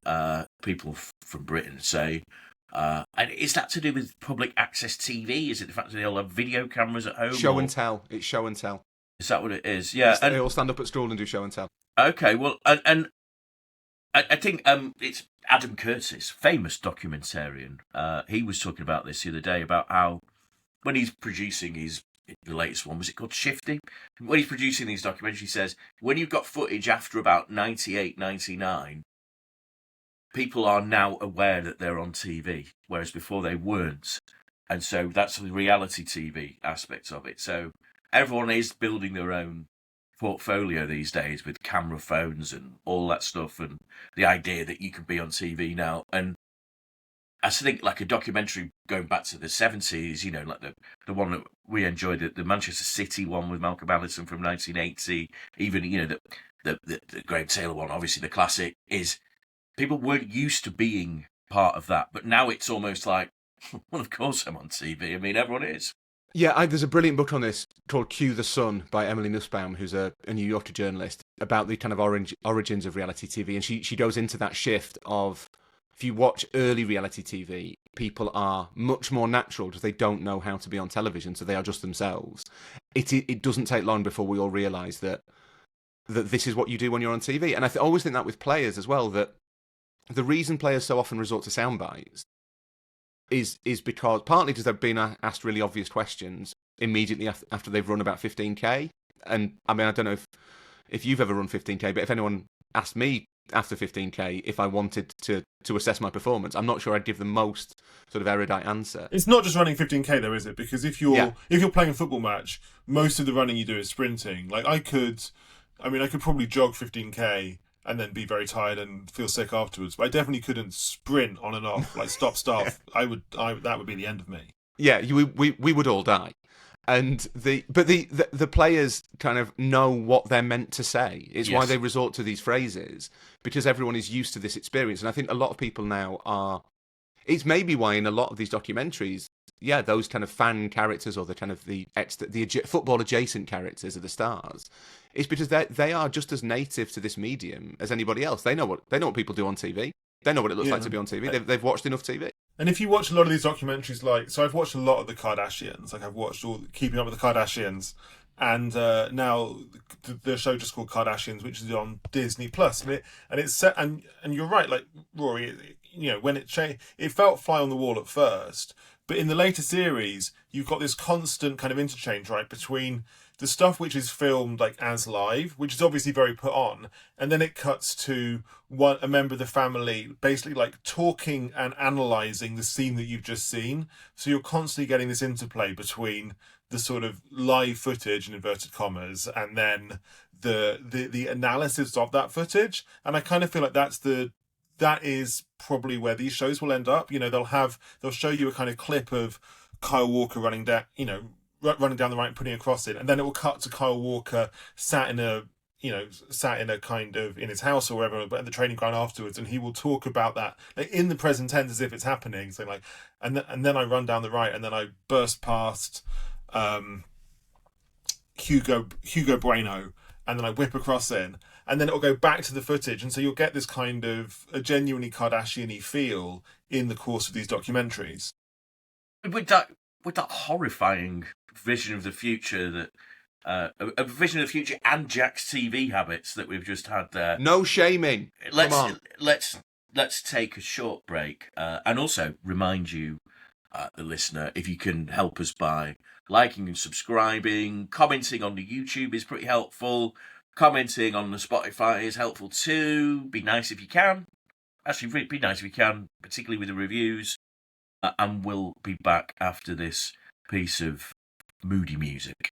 people from Britain, say. And is that to do with public access TV? Is it the fact that they all have video cameras at home? Show and tell. It's show and tell. Is that what it is? Yeah. They all stand up at school and do show and tell. Okay, well, and I think it's Adam Curtis, famous documentarian. He was talking about this the other day, about how when he's producing the latest one, was it called Shifty? When he's producing these documentaries, he says, when you've got footage after about 98, 99, people are now aware that they're on TV, whereas before they weren't. And so that's the reality TV aspect of it. So everyone is building their own portfolio these days with camera phones and all that stuff, and the idea that you can be on TV now. And I think like a documentary going back to the 70s, you know, like the one that we enjoyed, the Manchester City one with Malcolm Allison from 1980, even, you know, the Graham Taylor one, obviously the classic, is people weren't used to being part of that. But now it's almost like, well, of course I'm on TV. I mean, everyone is. Yeah, there's a brilliant book on this called Cue the Sun by Emily Nussbaum, who's a New Yorker journalist, about the kind of origins of reality TV. And she goes into that shift of, if you watch early reality TV, people are much more natural because they don't know how to be on television, so they are just themselves. It doesn't take long before we all realise that this is what you do when you're on TV. And I always think that with players as well, that the reason players so often resort to sound bites is because, partly because they've been asked really obvious questions immediately after they've run about 15k. And I mean, I don't know if you've ever run 15k, but if anyone asked me after 15k if I wanted to assess my performance, I'm not sure I'd give the most sort of erudite answer. It's not just running 15k though, is it? Because if you're playing a football match, most of the running you do is sprinting. Like I could probably jog 15k and then be very tired and feel sick afterwards. But I definitely couldn't sprint on and off, like stop. That would be the end of me. Yeah, we would all die. And the players kind of know what they're meant to say. It's why they resort to these phrases, because everyone is used to this experience. And I think a lot of people now are. It's maybe why in a lot of these documentaries, those kind of fan characters or the kind of the football adjacent characters are the stars. It's because they are just as native to this medium as anybody else. They know what people do on TV. They know what it looks like to be on TV. They've watched enough TV. And if you watch a lot of these documentaries, so I've watched a lot of the Kardashians. Like I've watched all Keeping Up with the Kardashians, and now the show just called Kardashians, which is on Disney Plus, and it's set. And you're right, like Rory, you know, when it felt fly on the wall at first, but in the later series, you've got this constant kind of interchange, right, between the stuff which is filmed like as live, which is obviously very put on, and then it cuts to a member of the family basically like talking and analysing the scene that you've just seen. So you're constantly getting this interplay between the sort of live footage in inverted commas and then the analysis of that footage. And I kind of feel like that's the that is probably where these shows will end up. They'll show you a kind of clip of Kyle Walker running down, running down the right and putting a cross in, and then it will cut to Kyle Walker sat in a kind of in his house or wherever, but at the training ground afterwards, and he will talk about that like in the present tense as if it's happening. So like, and then I run down the right, and then I burst past Hugo Bueno, and then I whip across in, and then it'll go back to the footage, and so you'll get this kind of a genuinely Kardashian-y feel in the course of these documentaries. With that horrifying vision of the future that a vision of the future and Jack's TV habits that we've just had there. No shaming. Let's take a short break and also remind you, the listener, if you can help us by liking and subscribing, commenting on the YouTube is pretty helpful. Commenting on the Spotify is helpful too. Be nice if you can. Actually, be nice if you can, particularly with the reviews. And we'll be back after this piece of moody music.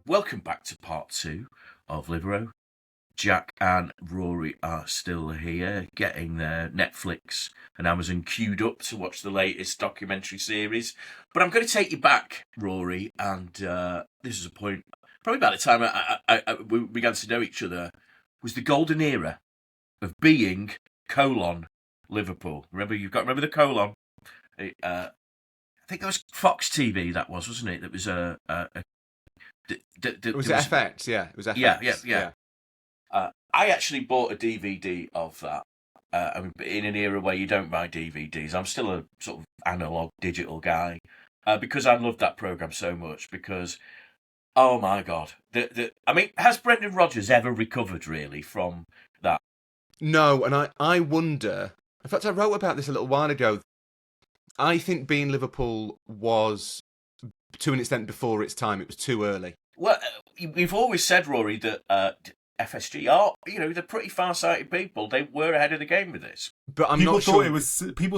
Welcome back to part 2 of Libero. Jack and Rory are still here, getting their Netflix and Amazon queued up to watch the latest documentary series. But I'm going to take you back, Rory, and this is a point, probably about the time we began to know each other, was the golden era of being Liverpool. Remember the colon? I think that was Fox TV. That was, wasn't it? That was it was FX. Yeah, it was FX. Yeah. I actually bought a DVD of that. In an era where you don't buy DVDs, I'm still a sort of analog digital guy because I loved that program so much. Because, oh my God, has Brendan Rodgers ever recovered really from that? No, and I wonder. In fact, I wrote about this a little while ago. I think being Liverpool was, to an extent, before its time. It was too early. Well, we've always said, Rory, that FSG are, they're pretty far-sighted people. They were ahead of the game with this. But People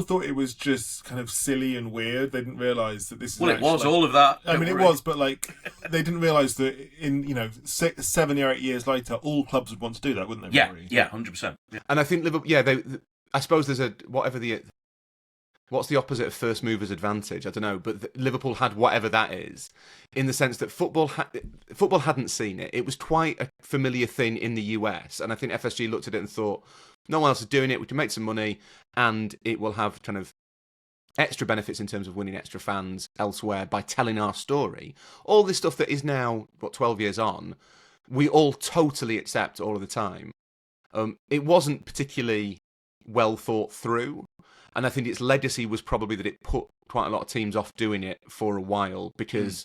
thought it was just kind of silly and weird. They didn't realise that this is. Well, it was all of that. I mean, it was, but like they didn't realise that in 7 or 8 years later, all clubs would want to do that, wouldn't they? Yeah, 100%. Yeah. And I think Liverpool. Yeah, I suppose there's what's the opposite of first mover's advantage? I don't know, but Liverpool had whatever that is, in the sense that football hadn't seen it. It was quite a familiar thing in the US, and I think FSG looked at it and thought, no one else is doing it, we can make some money, and it will have kind of extra benefits in terms of winning extra fans elsewhere by telling our story. All this stuff that is now, 12 years on, we all totally accept all of the time. It wasn't particularly well thought through. And I think its legacy was probably that it put quite a lot of teams off doing it for a while because,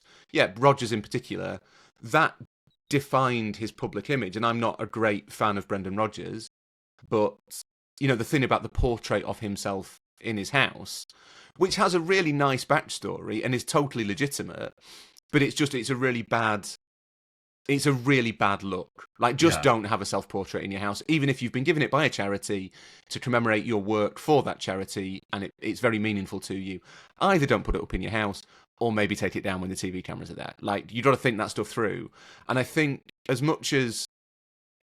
Rodgers in particular, that defined his public image. And I'm not a great fan of Brendan Rodgers, but, the thing about the portrait of himself in his house, which has a really nice backstory and is totally legitimate, but it's a really bad look. Like, just don't have a self-portrait in your house, even if you've been given it by a charity to commemorate your work for that charity, and it's very meaningful to you. Either don't put it up in your house, or maybe take it down when the TV cameras are there. Like, you got to think that stuff through. And I think as much as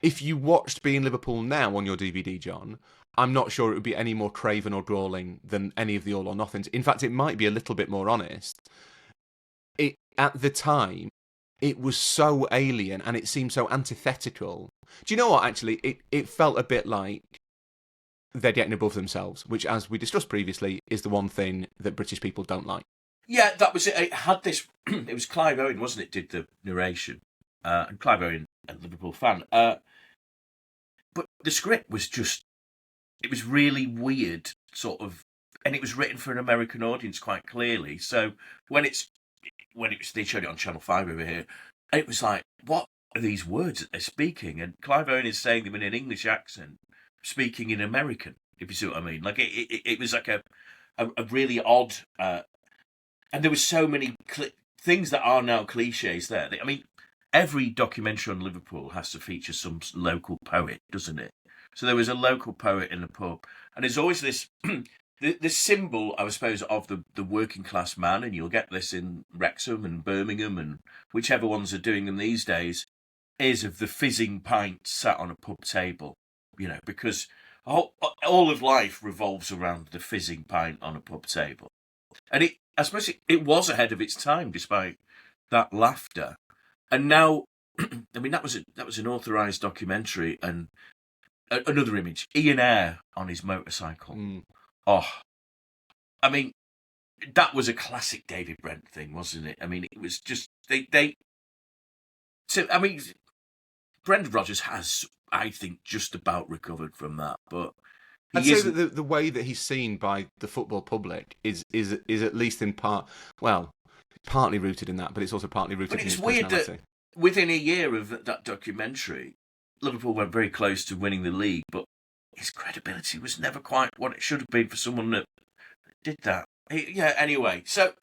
if you watched Being Liverpool now on your DVD, John, I'm not sure it would be any more craven or drawling than any of the All or Nothings. In fact, it might be a little bit more honest. At the time, it was so alien and it seemed so antithetical. Do you know what, actually? It felt a bit like they're getting above themselves, which, as we discussed previously, is the one thing that British people don't like. Yeah, that was it. It had this... It was Clive Owen, wasn't it, did the narration. And Clive Owen, a Liverpool fan. But the script was just... It was really weird, sort of... And it was written for an American audience quite clearly. So when they showed it on Channel 5 over here, it was like, what are these words that they're speaking? And Clive Owen is saying them in an English accent, speaking in American, if you see what I mean. Like, it was like a really odd... and there were so many things that are now cliches there. I mean, every documentary on Liverpool has to feature some local poet, doesn't it? So there was a local poet in the pub. And there's always this... the symbol, I suppose, of the working class man, and you'll get this in Wrexham and Birmingham and whichever ones are doing them these days, is of the fizzing pint sat on a pub table, because all of life revolves around the fizzing pint on a pub table. And I suppose it was ahead of its time, despite that laughter. And now, I mean, that was an authorised documentary, and another image, Ian Eyre on his motorcycle. Oh, I mean, that was a classic David Brent thing, wasn't it? I mean, it was just So, I mean, Brendan Rodgers has, I think, just about recovered from that, but I'd say that the way that he's seen by the football public is at least in part, well, partly rooted in that, but it's also partly rooted in his personality. But it's weird that within a year of that documentary, Liverpool went very close to winning the league, but his credibility was never quite what it should have been for someone that did that. Anyway, so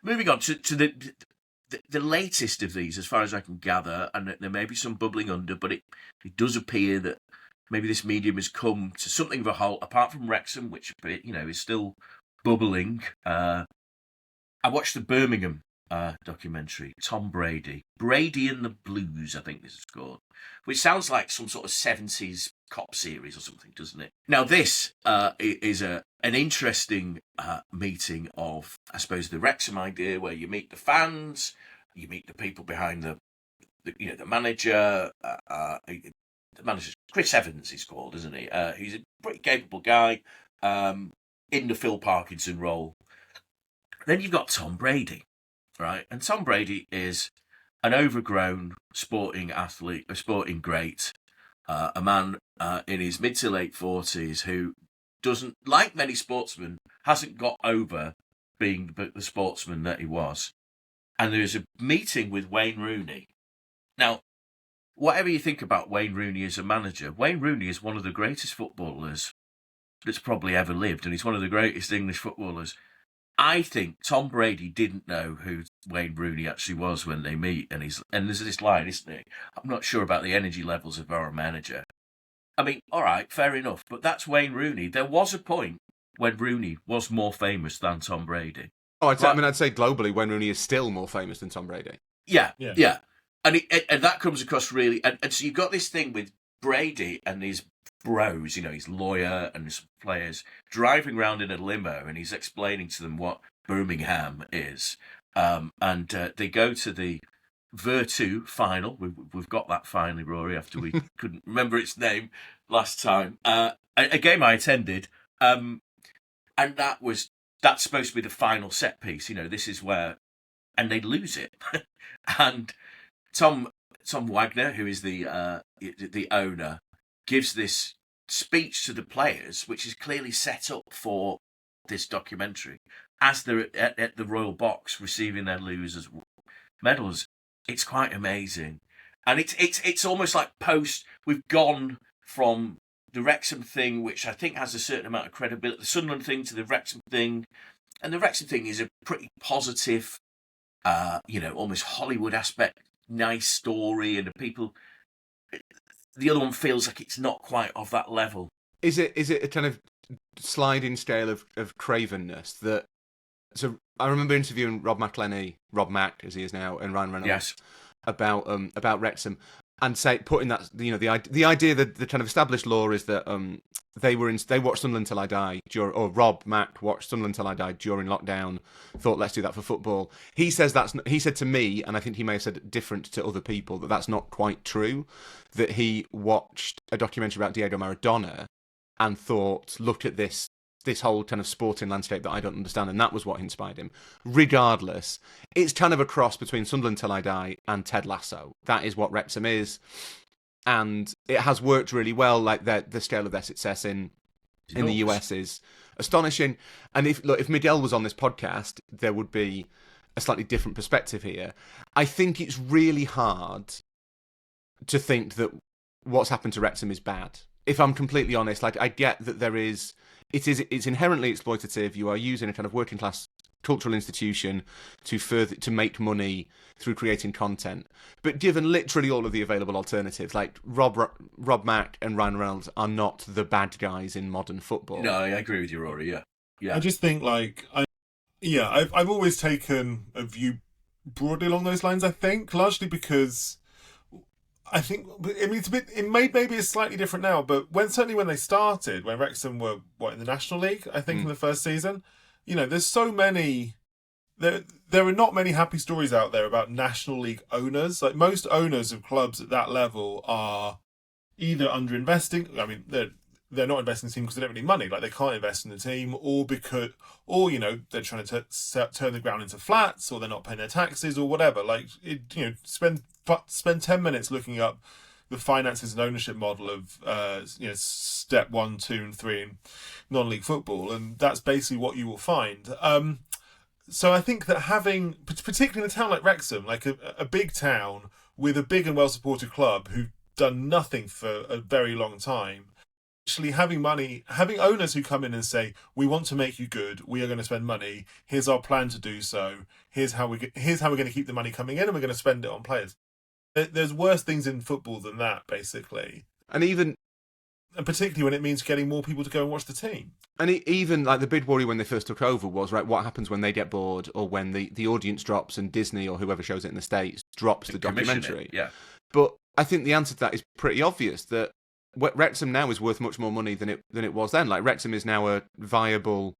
moving on to the latest of these, as far as I can gather, and there may be some bubbling under, but it does appear that maybe this medium has come to something of a halt, apart from Wrexham, which is still bubbling. I watched the Birmingham documentary, Tom Brady and the Blues, I think this is called, which sounds like some sort of 70s cop series or something, doesn't it? Now this is an interesting meeting of, I suppose, the Wrexham idea, where you meet the fans, you meet the people behind the manager. The manager, Chris Evans, he's called, isn't he? He's a pretty capable guy in the Phil Parkinson role. Then you've got Tom Brady, right? And Tom Brady is an overgrown sporting athlete, a sporting great, a man in his mid to late 40s who doesn't, like many sportsmen, hasn't got over being the sportsman that he was. And there's a meeting with Wayne Rooney. Now, whatever you think about Wayne Rooney as a manager, Wayne Rooney is one of the greatest footballers that's probably ever lived, and he's one of the greatest English footballers. I think Tom Brady didn't know who Wayne Rooney actually was when they meet, and there's this line, isn't it? I'm not sure about the energy levels of our manager. I mean, all right, fair enough, but that's Wayne Rooney. There was a point when Rooney was more famous than Tom Brady. Oh, I'd say globally, Wayne Rooney is still more famous than Tom Brady. Yeah. And that comes across really... And so you've got this thing with Brady and his bros, his lawyer and his players, driving around in a limo, and he's explaining to them what Birmingham is. And they go to the Virtu final. We've got that finally, Rory, after we couldn't remember its name last time. A game I attended, and that's supposed to be the final set piece. This is where... And they lose it. And Tom Wagner, who is the owner, gives this speech to the players, which is clearly set up for this documentary, as they're at the Royal Box receiving their losers' medals. It's quite amazing, and it's almost like we've gone from the Wrexham thing, which I think has a certain amount of credibility, the Sunderland thing, to the Wrexham thing, and the Wrexham thing is a pretty positive, almost Hollywood aspect, nice story, and the other one feels like it's not quite of that level. Is it a kind of sliding scale of cravenness that? So I remember interviewing Rob Mack as he is now, and Ryan Reynolds, yes, about Wrexham, and putting that, the idea that the kind of established law is that they watched Sunderland Till I Die, or Rob Mack watched Sunderland Till I Die during lockdown, thought let's do that for football. He said to me, and I think he may have said different to other people, that that's not quite true, that he watched a documentary about Diego Maradona and looked at this whole kind of sporting landscape that I don't understand, and that was what inspired him. Regardless, it's kind of a cross between Sunderland Till I Die and Ted Lasso. That is what Wrexham is. And it has worked really well. Like the scale of their success in the US is astonishing. And if Miguel was on this podcast, there would be a slightly different perspective here. I think it's really hard to think that what's happened to Wrexham is bad. If I'm completely honest, I get that it's inherently exploitative. You are using a kind of working class cultural institution to make money through creating content. But given literally all of the available alternatives, like Rob Mack and Ryan Reynolds are not the bad guys in modern football. No, I agree with you, Rory, yeah. I just think I've always taken a view broadly along those lines. I think largely because I think, I mean, maybe it's slightly different now, but certainly when they started, when Wrexham were in the National League, I think in the first season, there's so many. There are not many happy stories out there about National League owners. Like most owners of clubs at that level are either underinvesting. I mean, they're not investing in the team because they don't have any money. Like they can't invest in the team, or they're trying to turn the ground into flats, or they're not paying their taxes, or whatever. Like spend 10 minutes looking up the finances and ownership model of step 1, 2, and 3 in non-league football, and that's basically what you will find. So I think that having, particularly in a town like Wrexham, like a big town with a big and well-supported club who've done nothing for a very long time, actually having owners who come in and say, we want to make you good, we are going to spend money, here's our plan to do so, here's how we're going to keep the money coming in, and we're going to spend it on players. There's worse things in football than that, basically. And particularly when it means getting more people to go and watch the team. And even like the big worry when they first took over was, right, what happens when they get bored, or when the audience drops and Disney or whoever shows it in the States drops the documentary. Yeah. But I think the answer to that is pretty obvious, that Wrexham now is worth much more money than it was then. Like Wrexham is now a viable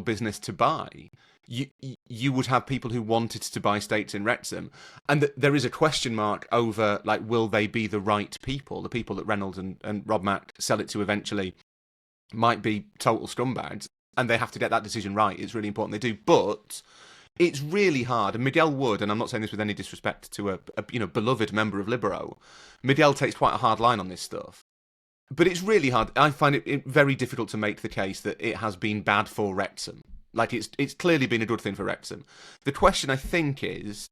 business to buy. You would have people who wanted to buy stakes in Wrexham, and there is a question mark over, like, will they be the right people? The people that Reynolds and Rob Mack sell it to eventually might be total scumbags, and they have to get that decision right. It's really important they do, but it's really hard. And Miguel Wood, and I'm not saying this with any disrespect to a beloved member of Libero, Miguel takes quite a hard line on this stuff. But it's really hard. I find it very difficult to make the case that it has been bad for Wrexham. Like, it's clearly been a good thing for Wrexham. The question, I think, is,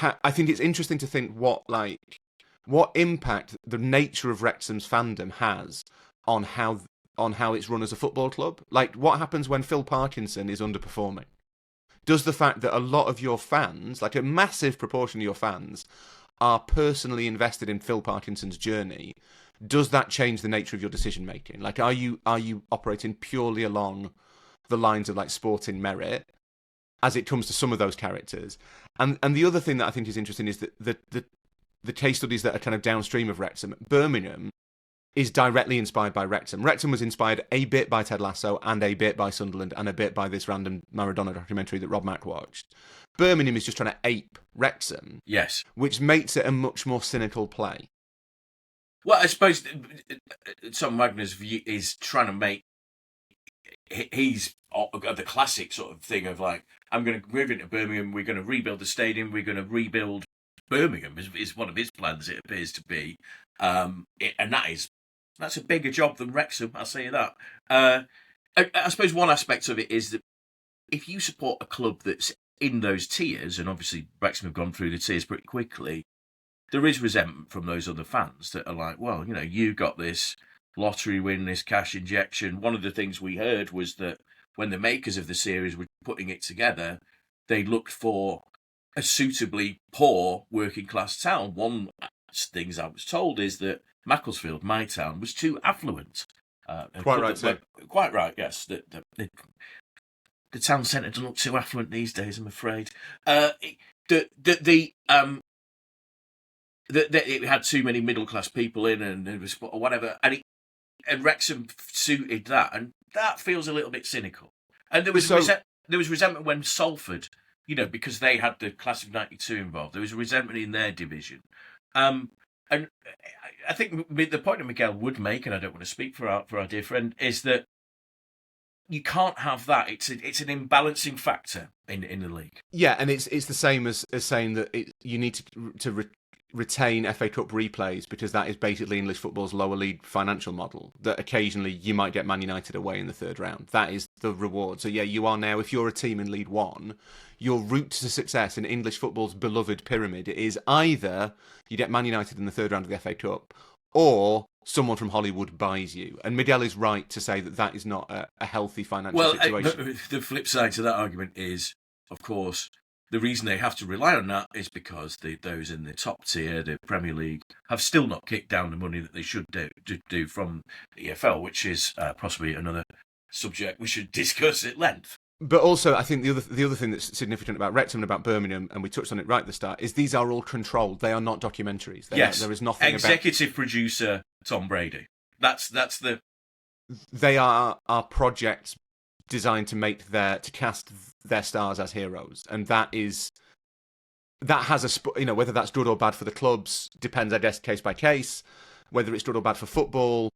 I think it's interesting to think what impact the nature of Wrexham's fandom has on how it's run as a football club. Like, what happens when Phil Parkinson is underperforming? Does the fact that a lot of your fans, like a massive proportion of your fans, are personally invested in Phil Parkinson's journey, does that change the nature of your decision making? Like, are you operating purely along the lines of like sporting merit as it comes to some of those characters? And the other thing that I think is interesting is that the case studies that are kind of downstream of Wrexham, Birmingham is directly inspired by Wrexham. Wrexham was inspired a bit by Ted Lasso and a bit by Sunderland and a bit by this random Maradona documentary that Rob Mack watched. Birmingham is just trying to ape Wrexham. Yes. Which makes it a much more cynical play. Well, I suppose Tom Wagner's view is trying to make... He's the classic sort of thing of like, I'm going to move into Birmingham, we're going to rebuild the stadium, we're going to rebuild Birmingham, is one of his plans, it appears to be. And that's a bigger job than Wrexham, I'll say you that. I suppose one aspect of it is that if you support a club that's in those tiers, and obviously Wrexham have gone through the tiers pretty quickly, there is resentment from those other fans that are like, well, you got this lottery win, this cash injection. One of the things we heard was that when the makers of the series were putting it together, they looked for a suitably poor working class town. One things I was told is that Macclesfield, my town, was too affluent. Quite right, sir. Quite right, yes. The town centre doesn't look too affluent these days, I'm afraid. It had too many middle class people in, and it was whatever, and Wrexham suited that, and that feels a little bit cynical. And there was resentment when Salford, because they had the class of '92 involved. There was resentment in their division, and I think the point that Miguel would make, and I don't want to speak for our dear friend, is that you can't have that. It's an imbalancing factor in the league. Yeah, and it's the same as saying that you need to retain FA Cup replays, because that is basically English football's lower league financial model, that occasionally you might get Man United away in the third round. That is the reward. So yeah, you are now, if you're a team in League One, your route to success in English football's beloved pyramid is either you get Man United in the third round of the FA Cup, or someone from Hollywood buys you. And Miguel is right to say that is not a healthy financial situation. The flip side to that argument is, of course, the reason they have to rely on that is because those in the top tier, the Premier League, have still not kicked down the money that they should do from the EFL, which is possibly another subject we should discuss at length. But also, I think the other thing that's significant about Wrexham and about Birmingham, and we touched on it right at the start, is these are all controlled. They are not documentaries. There is nothing executive producer Tom Brady. That's the. They are projects designed to cast their stars as heroes, and that has whether that's good or bad for the clubs depends, I guess, case by case. Whether it's good or bad for football,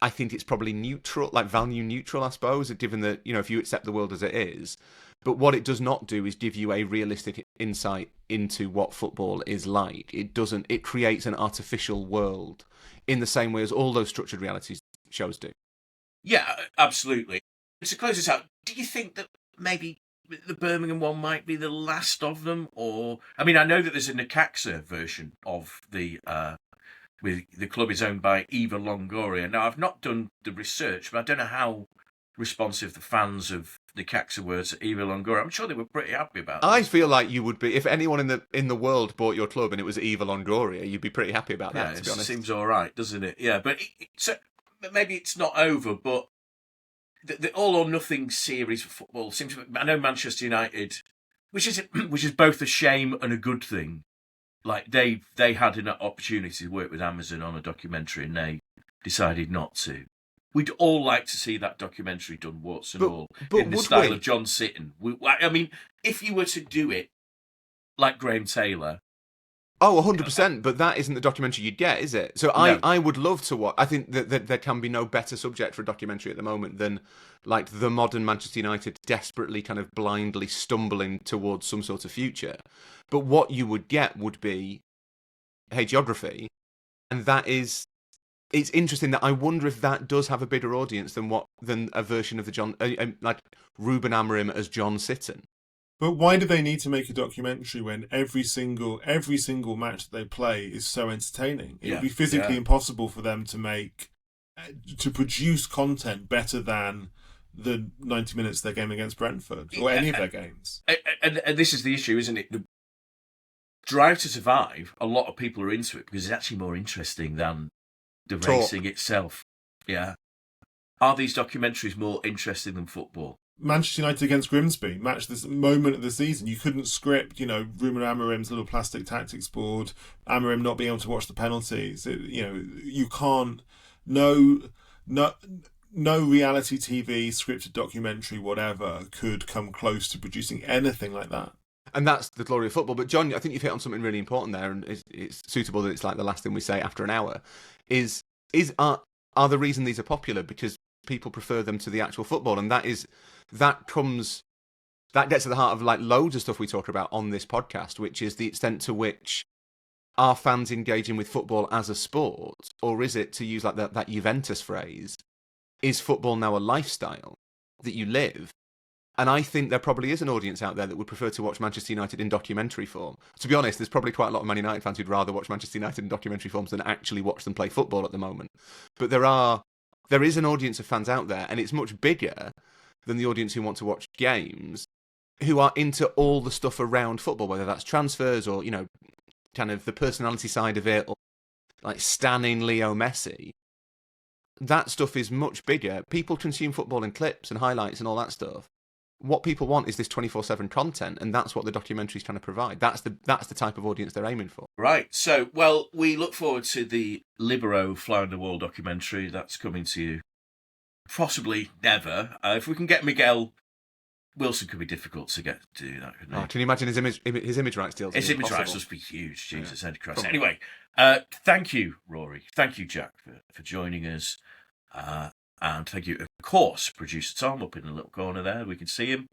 I think it's probably neutral, like value neutral, I suppose, given that, if you accept the world as it is. But what it does not do is give you a realistic insight into what football is like. It creates an artificial world in the same way as all those structured reality shows do. Yeah, absolutely. To close this out, do you think that maybe the Birmingham one might be the last of them? Or, I mean, I know that there's a Necaxa version of the club is owned by Eva Longoria. Now, I've not done the research, but I don't know how responsive the fans of Necaxa were to Eva Longoria. I'm sure they were pretty happy about it. I feel like you would be, if anyone in the world bought your club and it was Eva Longoria, you'd be pretty happy about that, to be honest. It seems all right, doesn't it? Yeah, but so maybe it's not over, but the all or nothing series for football seems to. I know Manchester United, which is both a shame and a good thing. Like they had an opportunity to work with Amazon on a documentary and they decided not to. We'd all like to see that documentary done, warts and all, in the style of John Sitton. I mean, if you were to do it like Graham Taylor. Oh, 100%, but that isn't the documentary you'd get, is it? So no. I would love to watch. I think that there can be no better subject for a documentary at the moment than like the modern Manchester United desperately kind of blindly stumbling towards some sort of future. But what you would get would be hagiography, and that is, it's interesting that I wonder if that does have a bigger audience than a version of the John, like Ruben Amorim as John Sitton. But why do they need to make a documentary when every single match that they play is so entertaining? It would be physically impossible for them to produce content better than the 90 minutes of their game against Brentford or any of their games. And this is the issue, isn't it? The Drive to Survive, a lot of people are into it because it's actually more interesting than the racing itself. Yeah. Are these documentaries more interesting than football? Manchester United against Grimsby, this moment of the season. You couldn't script, Ruben Amorim's little plastic tactics board, Amorim not being able to watch the penalties. You can't. No reality TV, scripted documentary, whatever, could come close to producing anything like that. And that's the glory of football. But John, I think you've hit on something really important there, and it's suitable that it's like the last thing we say after an hour. Are the reason these are popular because people prefer them to the actual football, and that gets to the heart of like loads of stuff we talk about on this podcast, which is the extent to which are fans engaging with football as a sport, or is it, to use like that Juventus phrase, is football now a lifestyle that you live? And I think there probably is an audience out there that would prefer to watch Manchester United in documentary form. To be honest, there's probably quite a lot of Man United fans who'd rather watch Manchester United in documentary forms than actually watch them play football at the moment. But there is an audience of fans out there, and it's much bigger than the audience who want to watch games, who are into all the stuff around football, whether that's transfers or, kind of the personality side of it, or like standing Leo Messi. That stuff is much bigger. People consume football in clips and highlights and all that stuff. What people want is this 24/7 content, and that's what the documentary is trying to provide. That's the type of audience they're aiming for. Right. So, well, we look forward to the Libero Fly on the Wall documentary that's coming to you possibly never. If we can get Miguel Wilson, could be difficult to get to do that. Oh, can you imagine his image rights deals? His image rights must be huge. Jesus, Ed Cross. Anyway, thank you, Rory. Thank you, Jack, for joining us. And thank you, of course, producer Tom up in the little corner there. We can see him.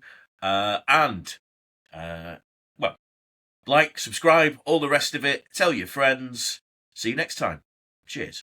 Like, subscribe, all the rest of it. Tell your friends. See you next time. Cheers.